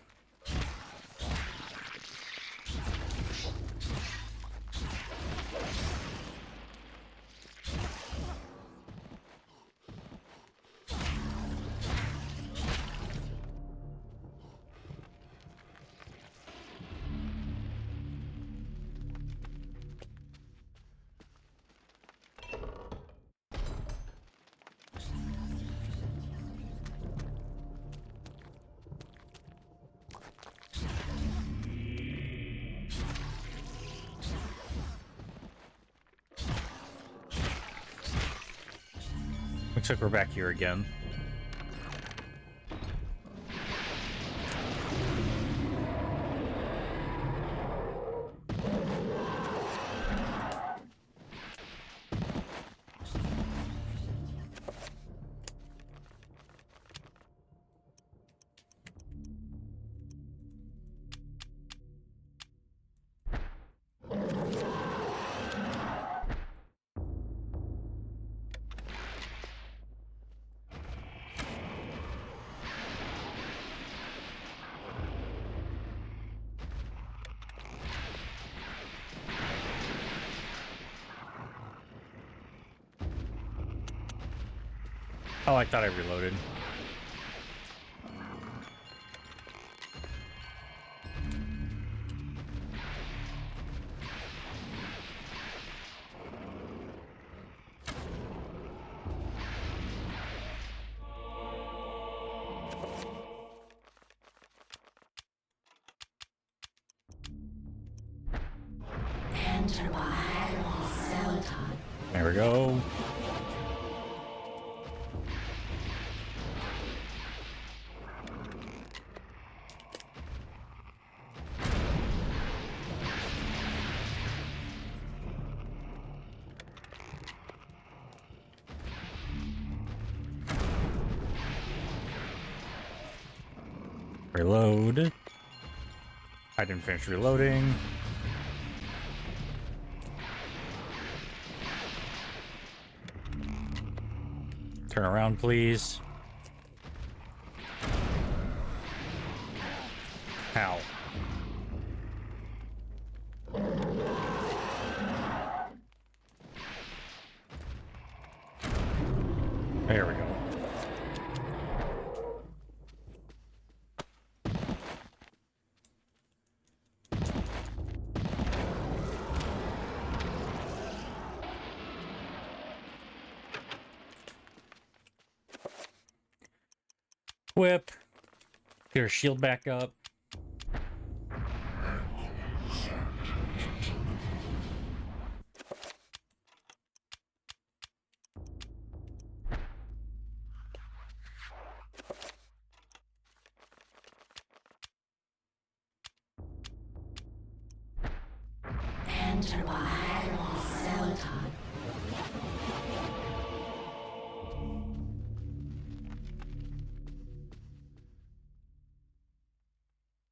Looks like we're back here again. Oh, I thought I reloaded. There we go. Reload. I didn't finish reloading. Turn around, please. Ow. There we go. Whip. Get her shield back up. Enter by Celadon.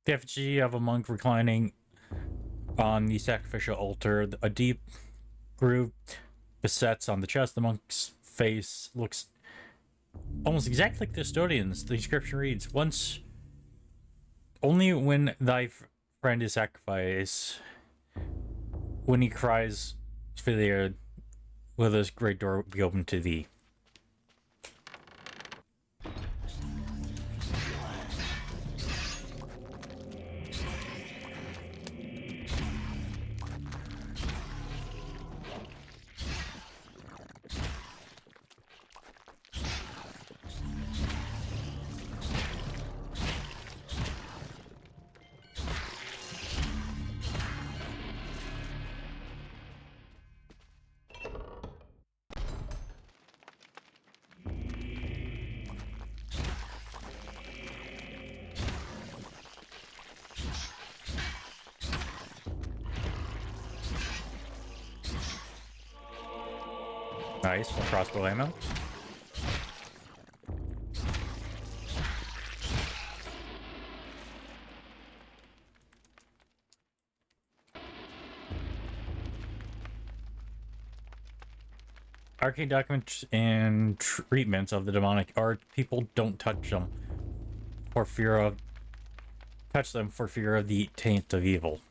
The effigy of a monk reclining on the sacrificial altar. A deep groove besets on the chest. The monk's face looks almost exactly like the custodian's. The inscription reads, "Once, only when thy friend is sacrificed, when he cries for the air, will this great door be open to thee." Nice, crossbow ammo. Arcane documents and treatments of the demonic art. People don't touch them for fear of the taint of evil.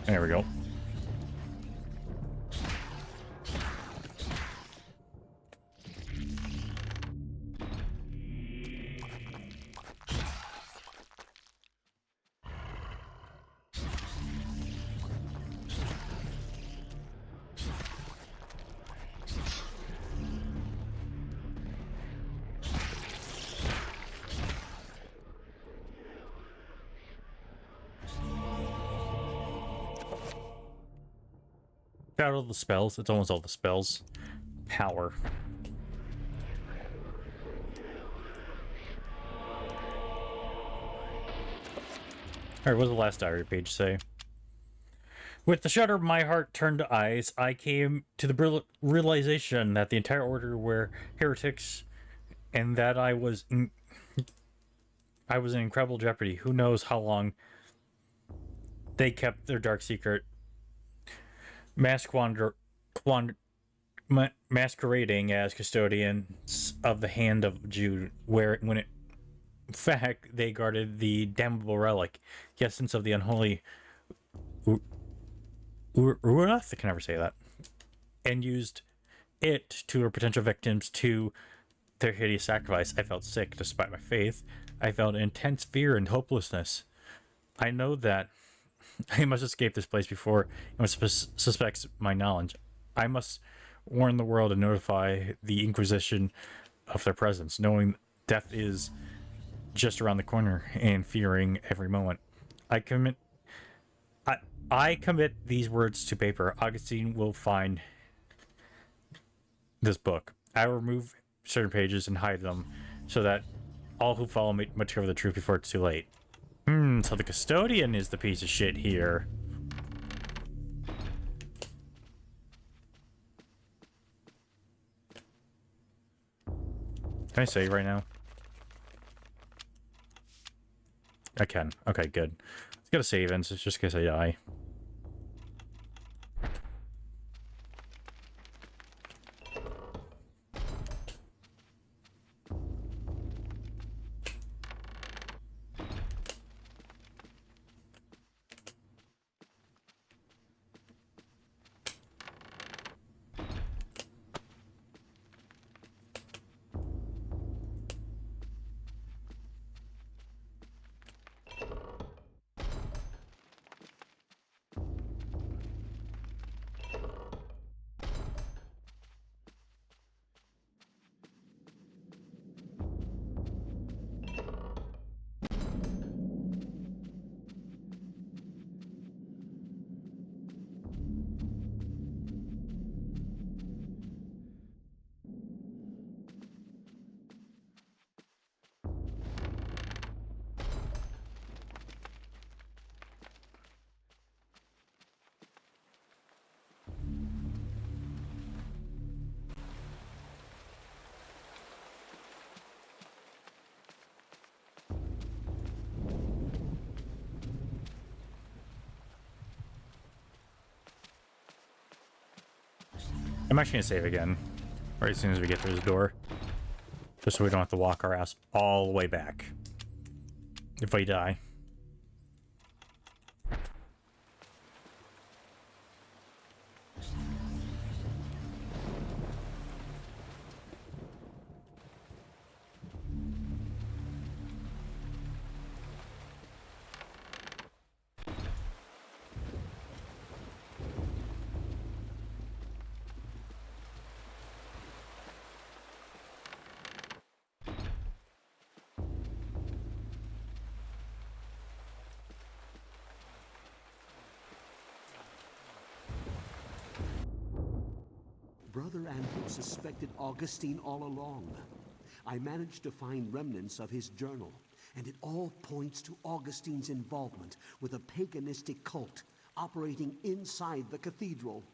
There we go. Got all the spells. It's almost all the spells. Power. Alright, what does the last diary page say? With the shudder of my heart turned to ice, I came to the realization that the entire order were heretics and that I was in incredible jeopardy. Who knows how long they kept their dark secret masquerading as custodians of the hand of Jude, when in fact they guarded the damnable relic, the essence of the unholy Uruth, I can never say that, and used it to lure potential victims to their hideous sacrifice. I felt sick despite my faith. I felt intense fear and hopelessness. I know that I must escape this place before anyone suspects my knowledge. I must warn the world and notify the Inquisition of their presence, knowing death is just around the corner and fearing every moment. I commit these words to paper. Augustine will find this book. I will remove certain pages and hide them so that all who follow me must discover the truth before it's too late. So the custodian is the piece of shit here. Can I save right now? I can. Okay, good. Let's go to save in, just in case I die. I'm actually gonna save again, right as soon as we get through this door. Just so we don't have to walk our ass all the way back. If I die. Brother Andrew suspected Augustine all along. I managed to find remnants of his journal, and it all points to Augustine's involvement with a paganistic cult operating inside the cathedral.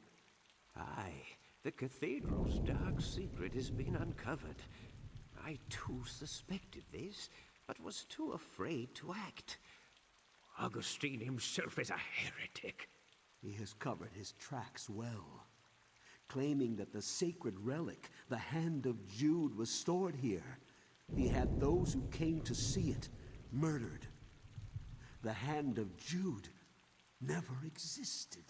Aye, the cathedral's dark secret has been uncovered. I too suspected this, but was too afraid to act. Augustine himself is a heretic. He has covered his tracks well, claiming that the sacred relic, the Hand of Jude, was stored here. He had those who came to see it murdered. The Hand of Jude never existed.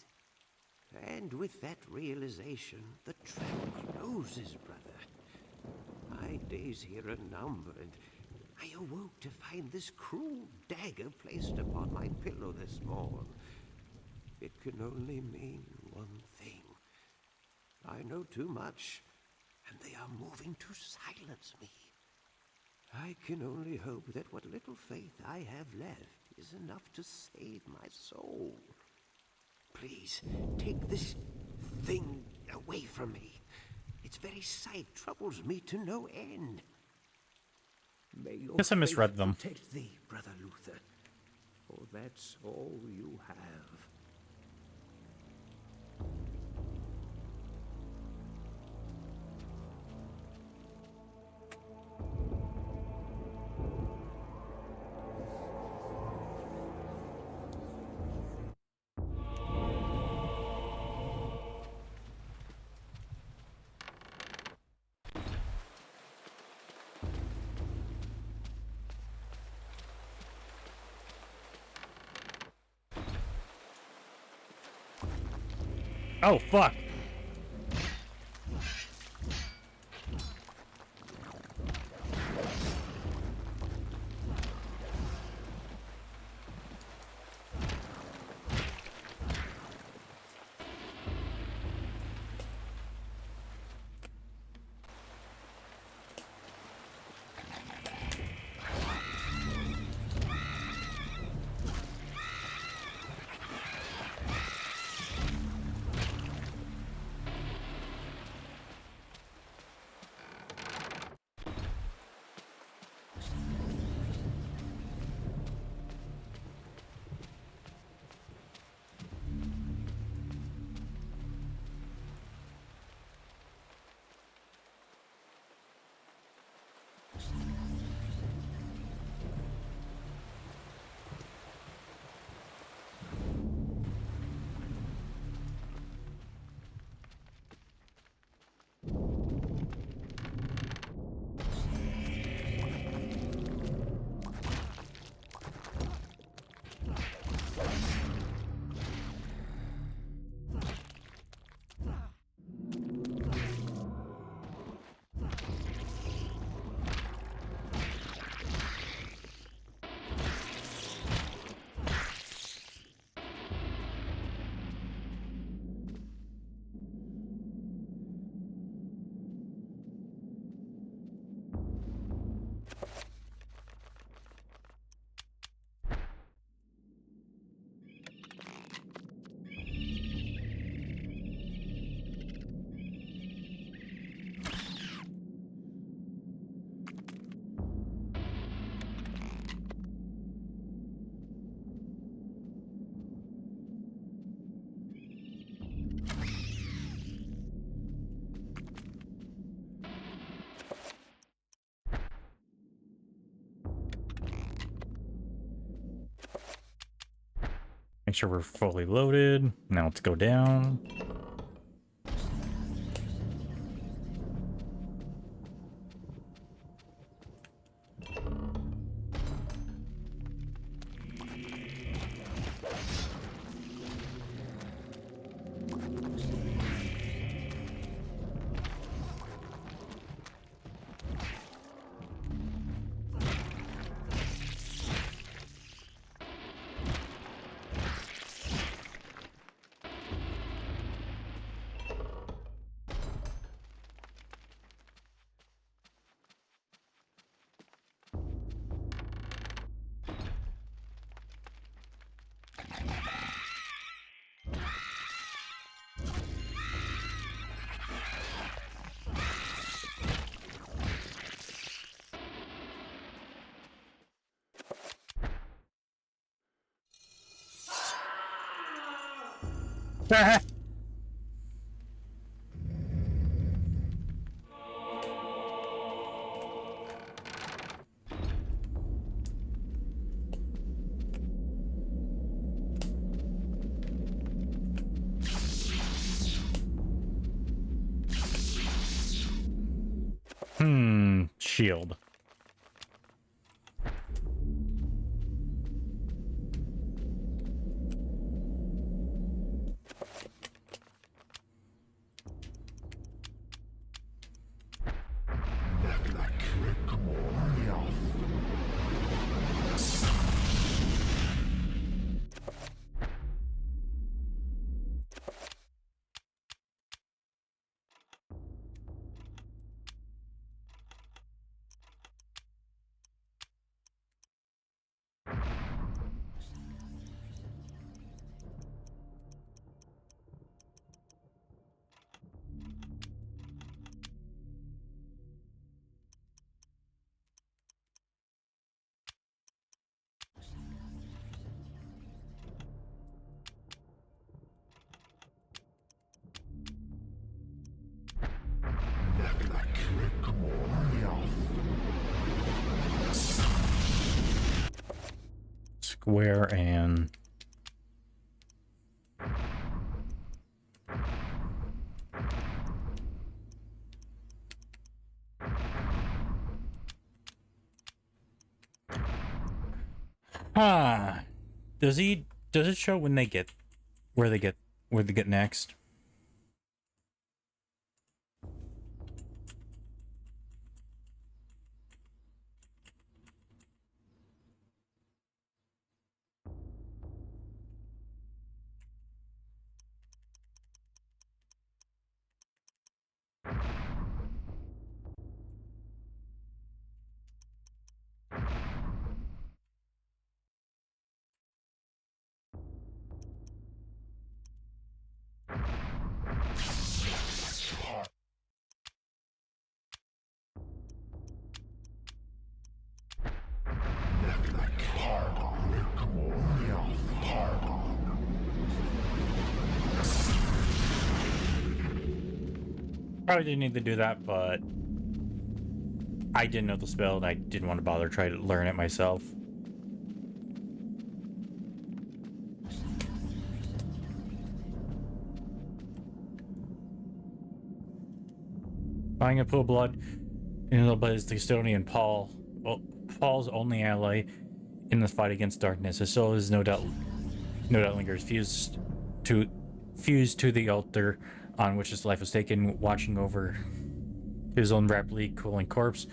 And with that realization, the trap closes, brother. My days here are numbered. I awoke to find this cruel dagger placed upon my pillow this morn. It can only mean one thing. I know too much, and they are moving to silence me. I can only hope that what little faith I have left is enough to save my soul. Please, take this thing away from me. Its very sight troubles me to no end. May your Guess I misread faith them. protect thee, Brother Luther, for that's all you have. Oh, fuck. Make sure we're fully loaded. Now let's go down. Shield. Square and does it show when they get where they get next? Probably didn't need to do that, but I didn't know the spell and I didn't want to bother try to learn it myself. Buying a pool of blood in a little bit is the custodian Paul. Well, Paul's only ally in the fight against darkness. His soul is no doubt lingers, fused to the altar on which his life was taken, watching over his own rapidly cooling corpse.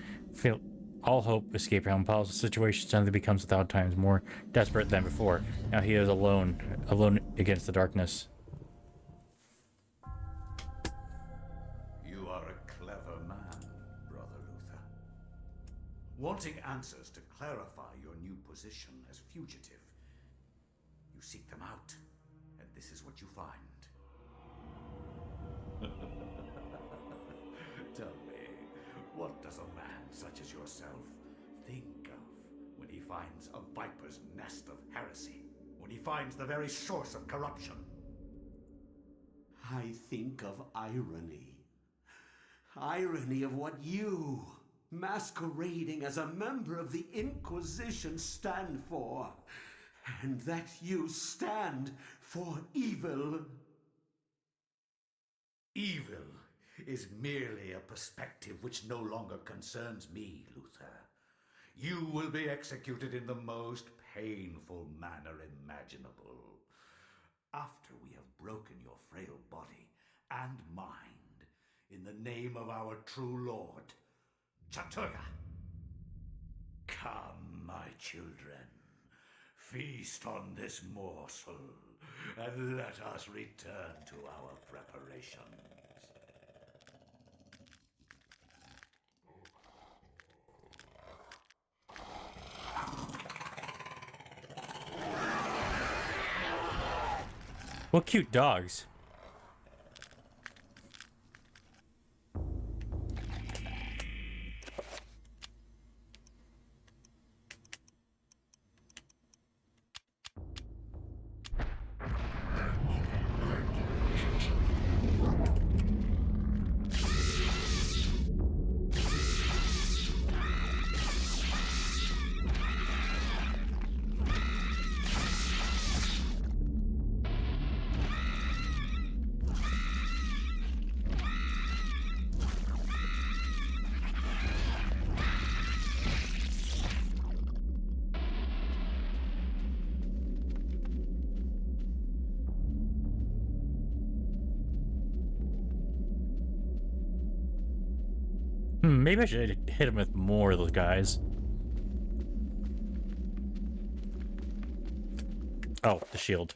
All hope escaped him. Paul's situation suddenly becomes 1,000 times more desperate than before. Now he is alone against the darkness. You are a clever man, Brother Luther. Wanting answers to clarify your new position as fugitive, you seek them out, and this is what you find. Tell me, what does a man such as yourself think of when he finds a viper's nest of heresy? When he finds the very source of corruption? I think of irony. Irony of what you, masquerading as a member of the Inquisition, stand for. and that you stand for evil. Evil is merely a perspective which no longer concerns me, Luther. You will be executed in the most painful manner imaginable. After we have broken your frail body and mind in the name of our true Lord, Chaturga. Come, my children, feast on this morsel, and let us return to our preparations. What cute dogs. Maybe I should hit him with more of those guys. Oh, the shield.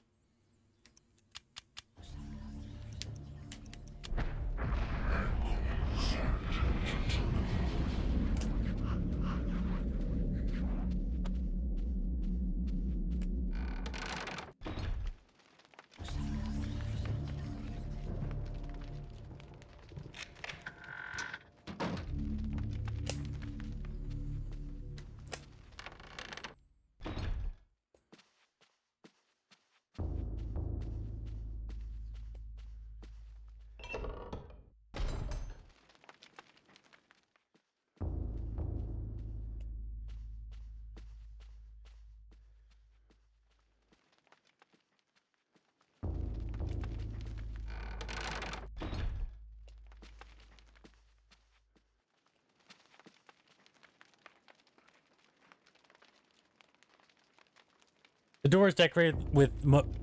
The door is decorated with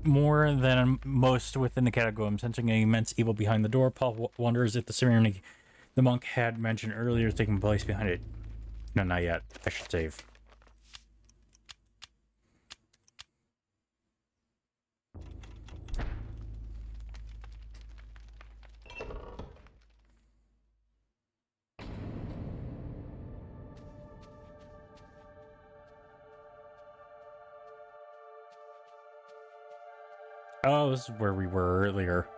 more than most within the catacomb, sensing an immense evil behind the door. Paul wonders if the ceremony the monk had mentioned earlier is taking place behind it. No, not yet. I should save. Oh, this is where we were earlier.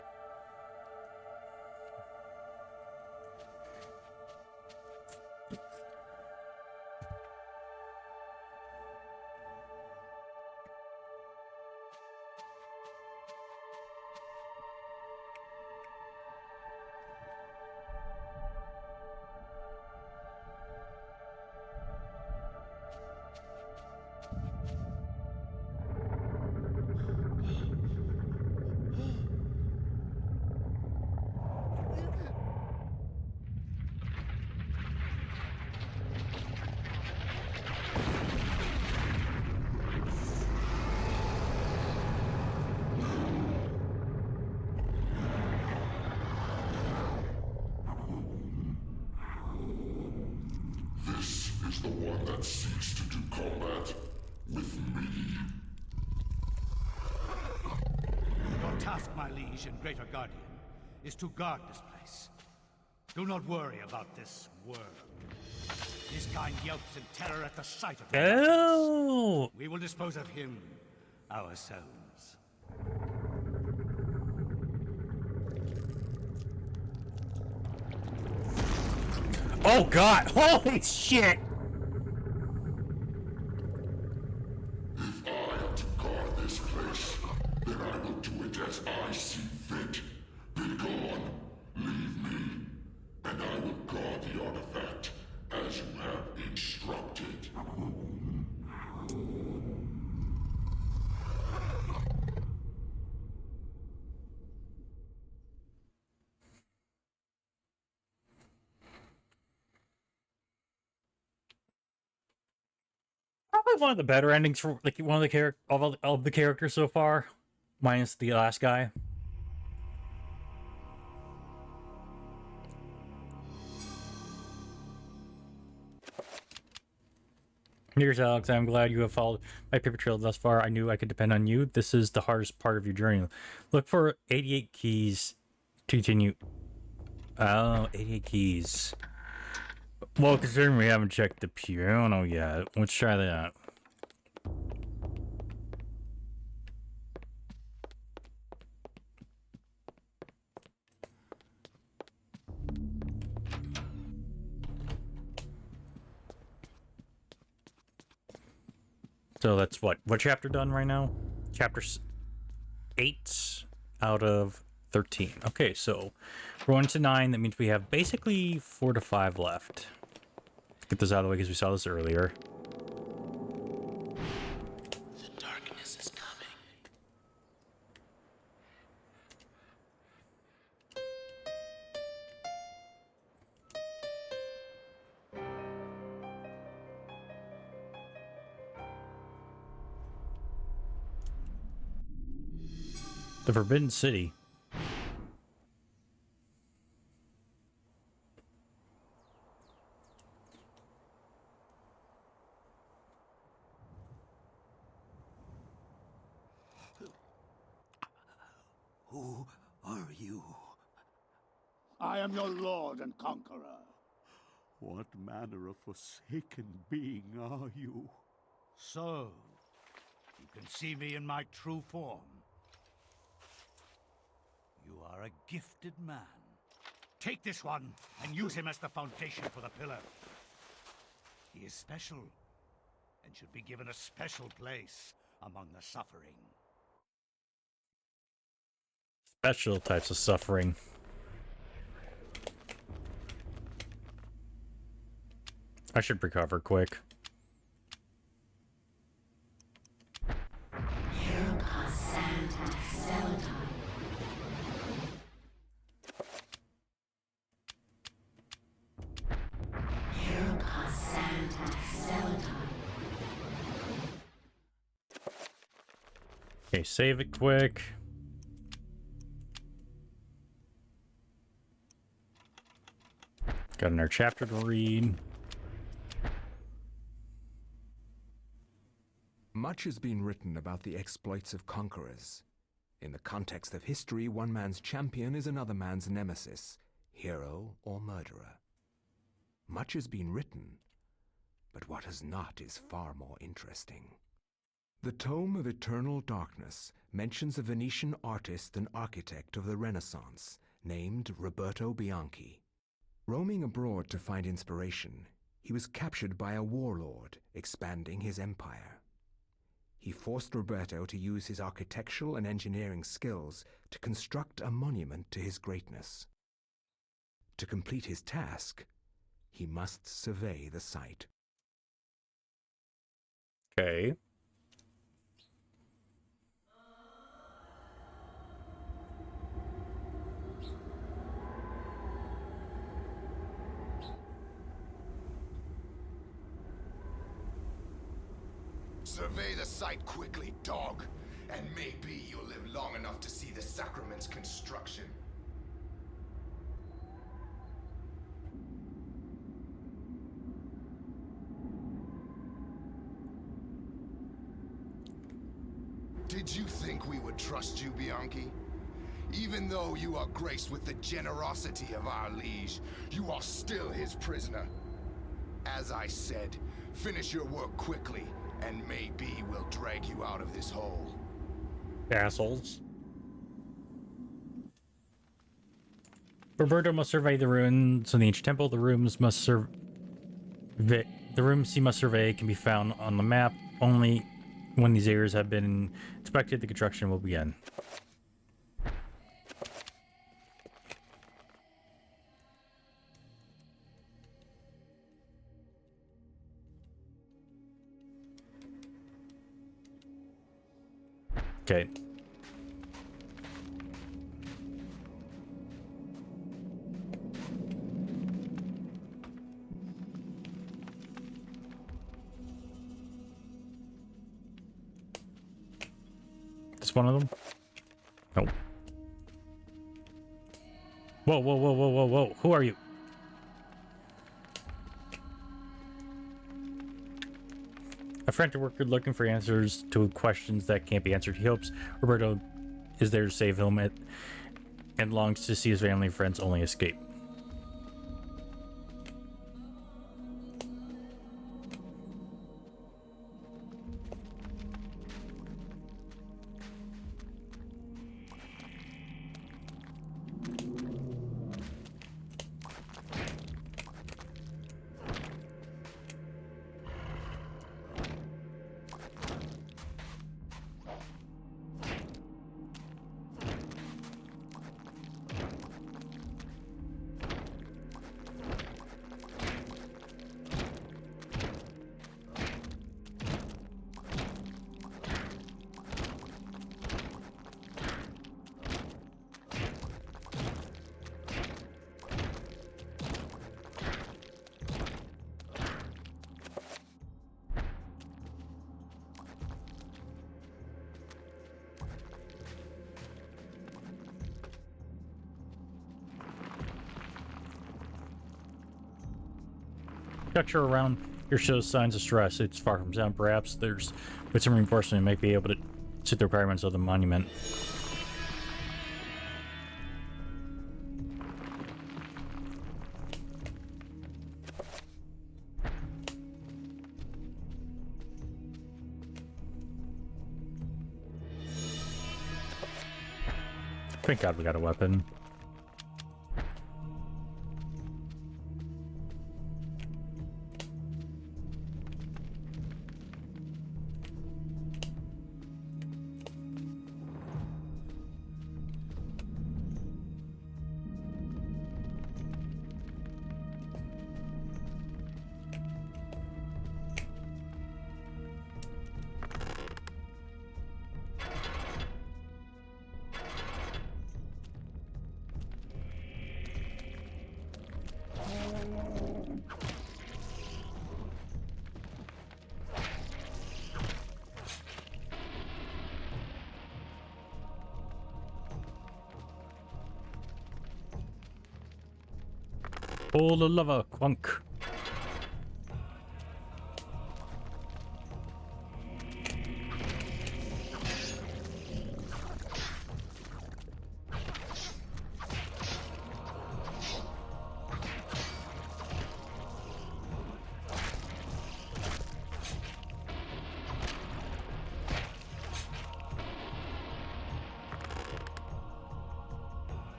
The one that seeks to do combat with me. Your task, my liege and greater guardian, is to guard this place. Do not worry about this world. His kind yelps in terror at the sight of him. Oh! We will dispose of him ourselves. Oh god! Holy shit! If I am to guard this place, then I will do it as I see fit. Be gone, leave me, and I will guard the artifact as you have instructed. Probably one of the better endings for like one of the of the characters so far, minus the last guy. Here's Alex. I'm glad you have followed my paper trail thus far. I knew I could depend on you. This is the hardest part of your journey. Look for 88 keys to continue. Oh, 88 keys. Well, considering we haven't checked the piano yet, let's try that. So that's what chapter done right now? Chapter 8 out of 13. Okay, so we're on to 9. That means we have basically 4 to 5 left. Let's get this out of the way because we saw this earlier. The darkness is coming. The Forbidden City. Who are you? I am your lord and conqueror. What manner of forsaken being are you? So, you can see me in my true form. You are a gifted man. Take this one and use him as the foundation for the pillar. He is special and should be given a special place among the suffering. Special types of suffering. I should recover quick. Okay, save it quick. Got another chapter to read. Much has been written about the exploits of conquerors. In the context of history, one man's champion is another man's nemesis, hero or murderer. Much has been written, but what has not is far more interesting. The Tome of Eternal Darkness mentions a Venetian artist and architect of the Renaissance named Roberto Bianchi. Roaming abroad to find inspiration, he was captured by a warlord expanding his empire. He forced Roberto to use his architectural and engineering skills to construct a monument to his greatness. To complete his task, he must survey the site. Okay. Survey the site quickly, dog, and maybe you'll live long enough to see the sacrament's construction. Did you think we would trust you, Bianchi? Even though you are graced with the generosity of our liege, you are still his prisoner. As I said, finish your work quickly, and maybe we'll drag you out of this hole. Assholes. Roberto must survey the ruins of the ancient temple. The rooms he must survey can be found on the map. Only when these areas have been inspected, the construction will begin. Okay. this one of them? Nope. Whoa, whoa, whoa, whoa, whoa, whoa. Who are you? A frantic worker looking for answers to questions that can't be answered. He hopes Roberto is there to save him and longs to see his family and friends only escape. Structure around here shows signs of stress. It's far from sound. Perhaps there's with some reinforcement, it might be able to suit the requirements of the monument. Thank God we got a weapon. Pull the lever, Quunk.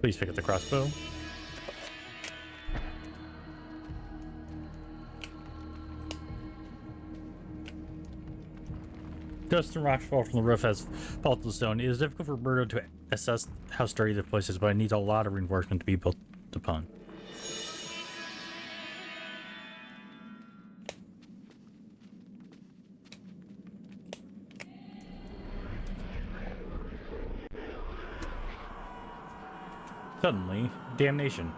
Please pick up the crossbow. Dust and rocks fall from the roof as fall to the stone. It is difficult for Roberto to assess how sturdy the place is, but it needs a lot of reinforcement to be built upon. Suddenly, damnation.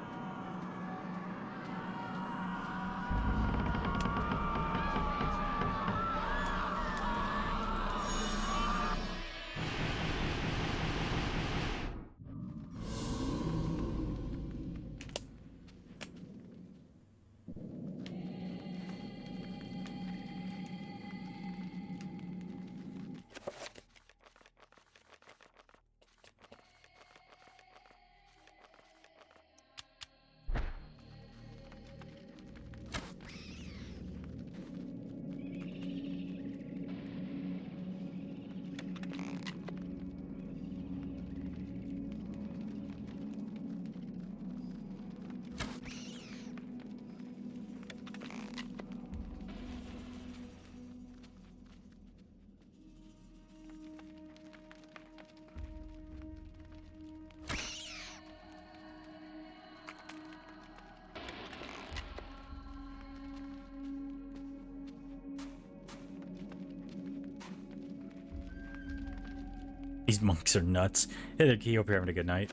These monks are nuts. Hey there, Key. Hope you're having a good night.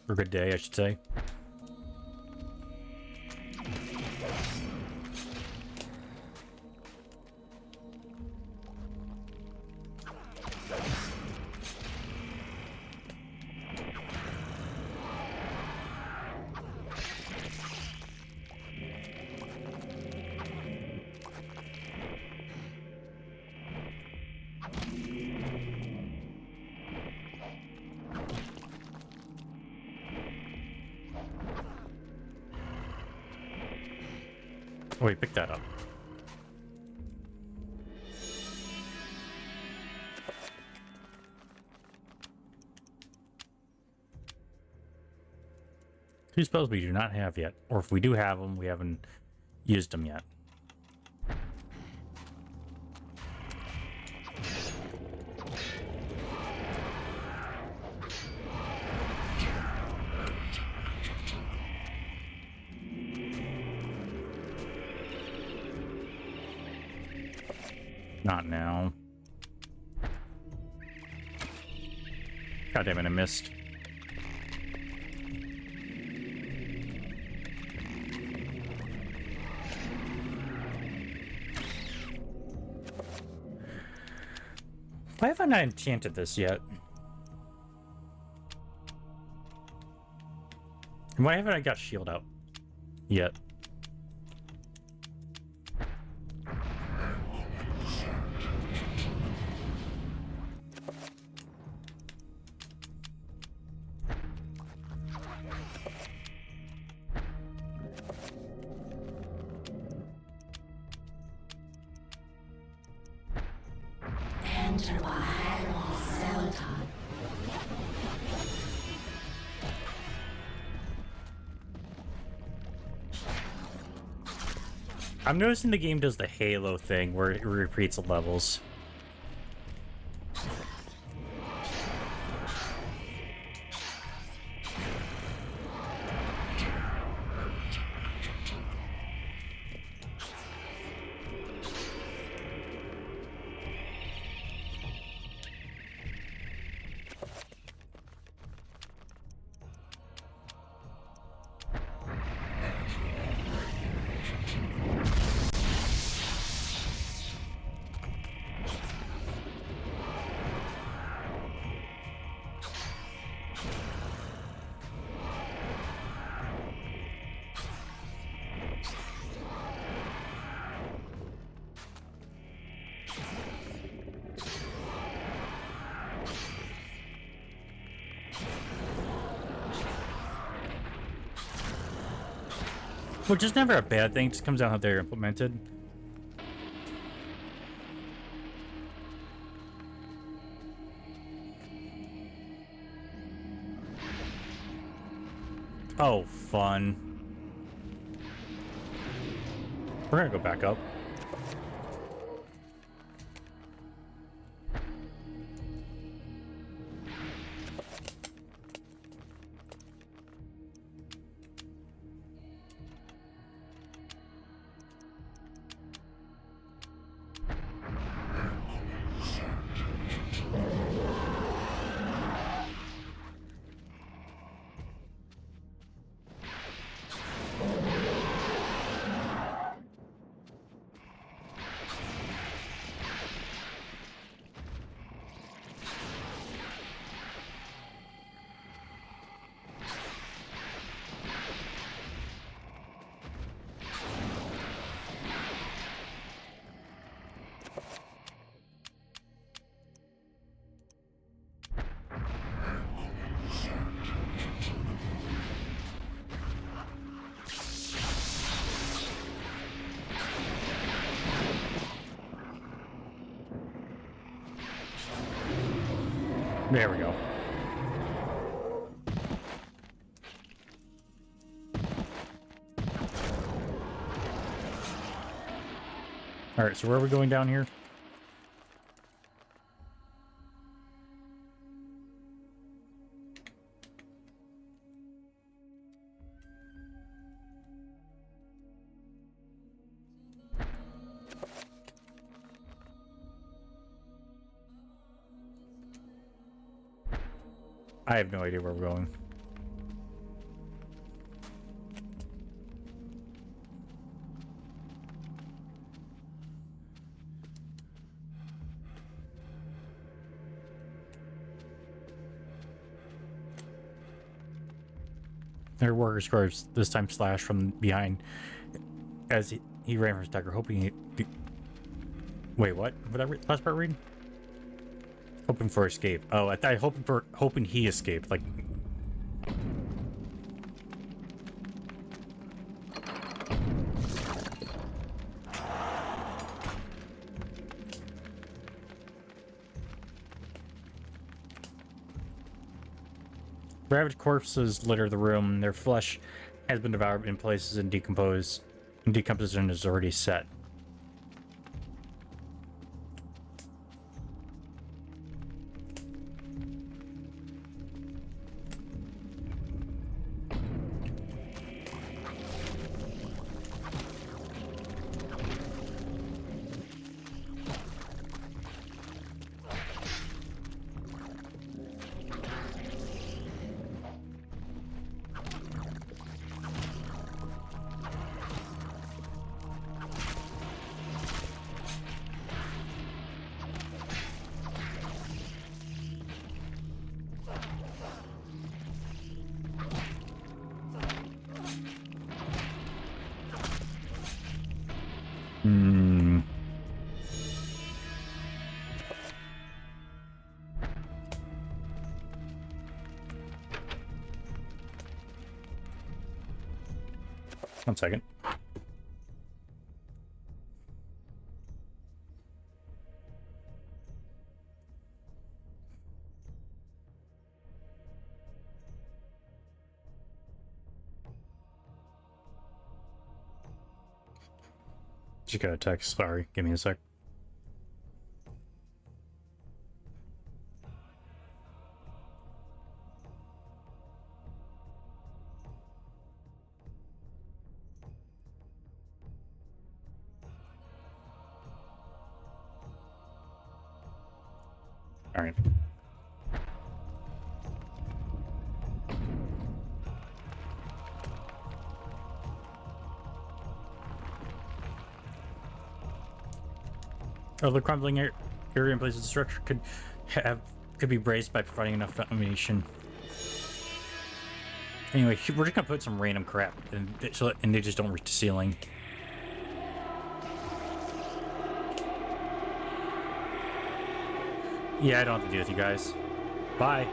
Or good day, I should say. Oh, wait, pick that up. Two spells we do not have yet. Or if we do have them, we haven't used them yet. Not now. God damn it, I missed. Why haven't I enchanted this yet? And why haven't I got shield out yet? Enter by Admiral Selton. I'm noticing the game does the Halo thing where it repeats the levels. Which is never a bad thing, it just comes down how they're implemented. Oh, fun. We're gonna go back up. There we go. Alright, so where are we going down here? I have no idea where we're going. Their workers scores this time slash from behind as he ran for his dagger, hoping he... Wait, what? What that last part read? Hoping for escape. Oh, I thought hoping he escaped. Like... Ravaged corpses litter the room. Their flesh has been devoured in places and decomposed. And decomposition is already set. Hmm. One second. Just got a text. Sorry. Give me a sec. All right. Oh, the crumbling area in place of the structure could be braced by providing enough ammunition. Anyway, we're just gonna put some random crap, and they just don't reach the ceiling. Yeah, I don't have to deal with you guys. Bye.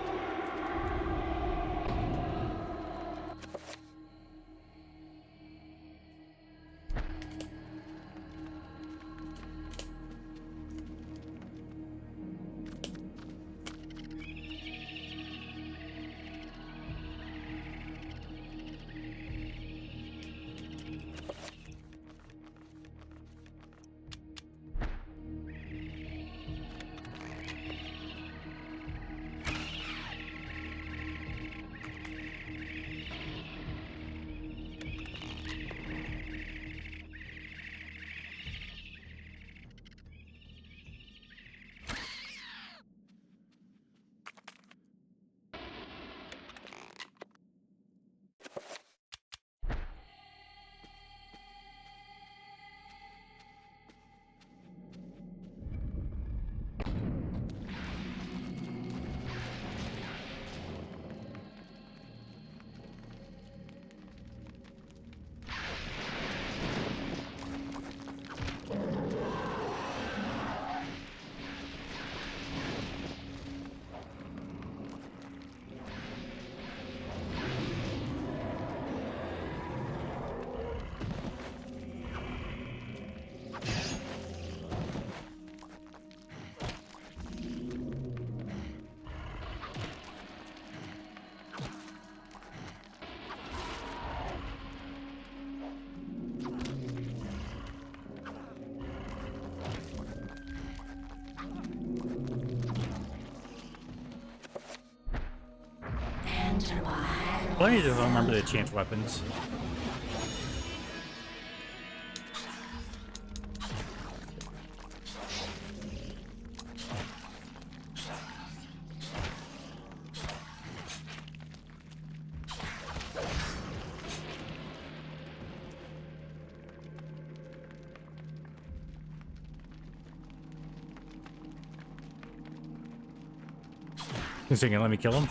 Let me just remember to change weapons. Is he gonna let me kill him?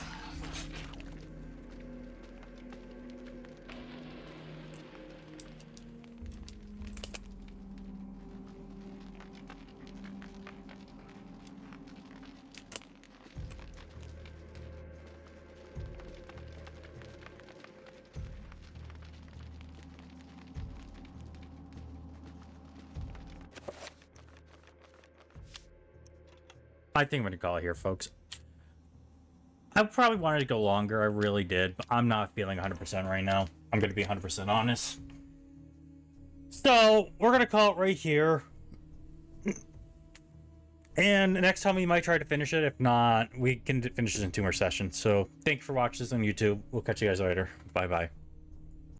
I think I'm gonna call it here, folks. I probably wanted to go longer, I really did, but I'm not feeling 100% right now. I'm gonna be 100% honest. So, we're gonna call it right here. And next time we might try to finish it. If not, we can finish this in 2 more sessions. So, thank you for watching this on YouTube. We'll catch you guys later. Bye-bye.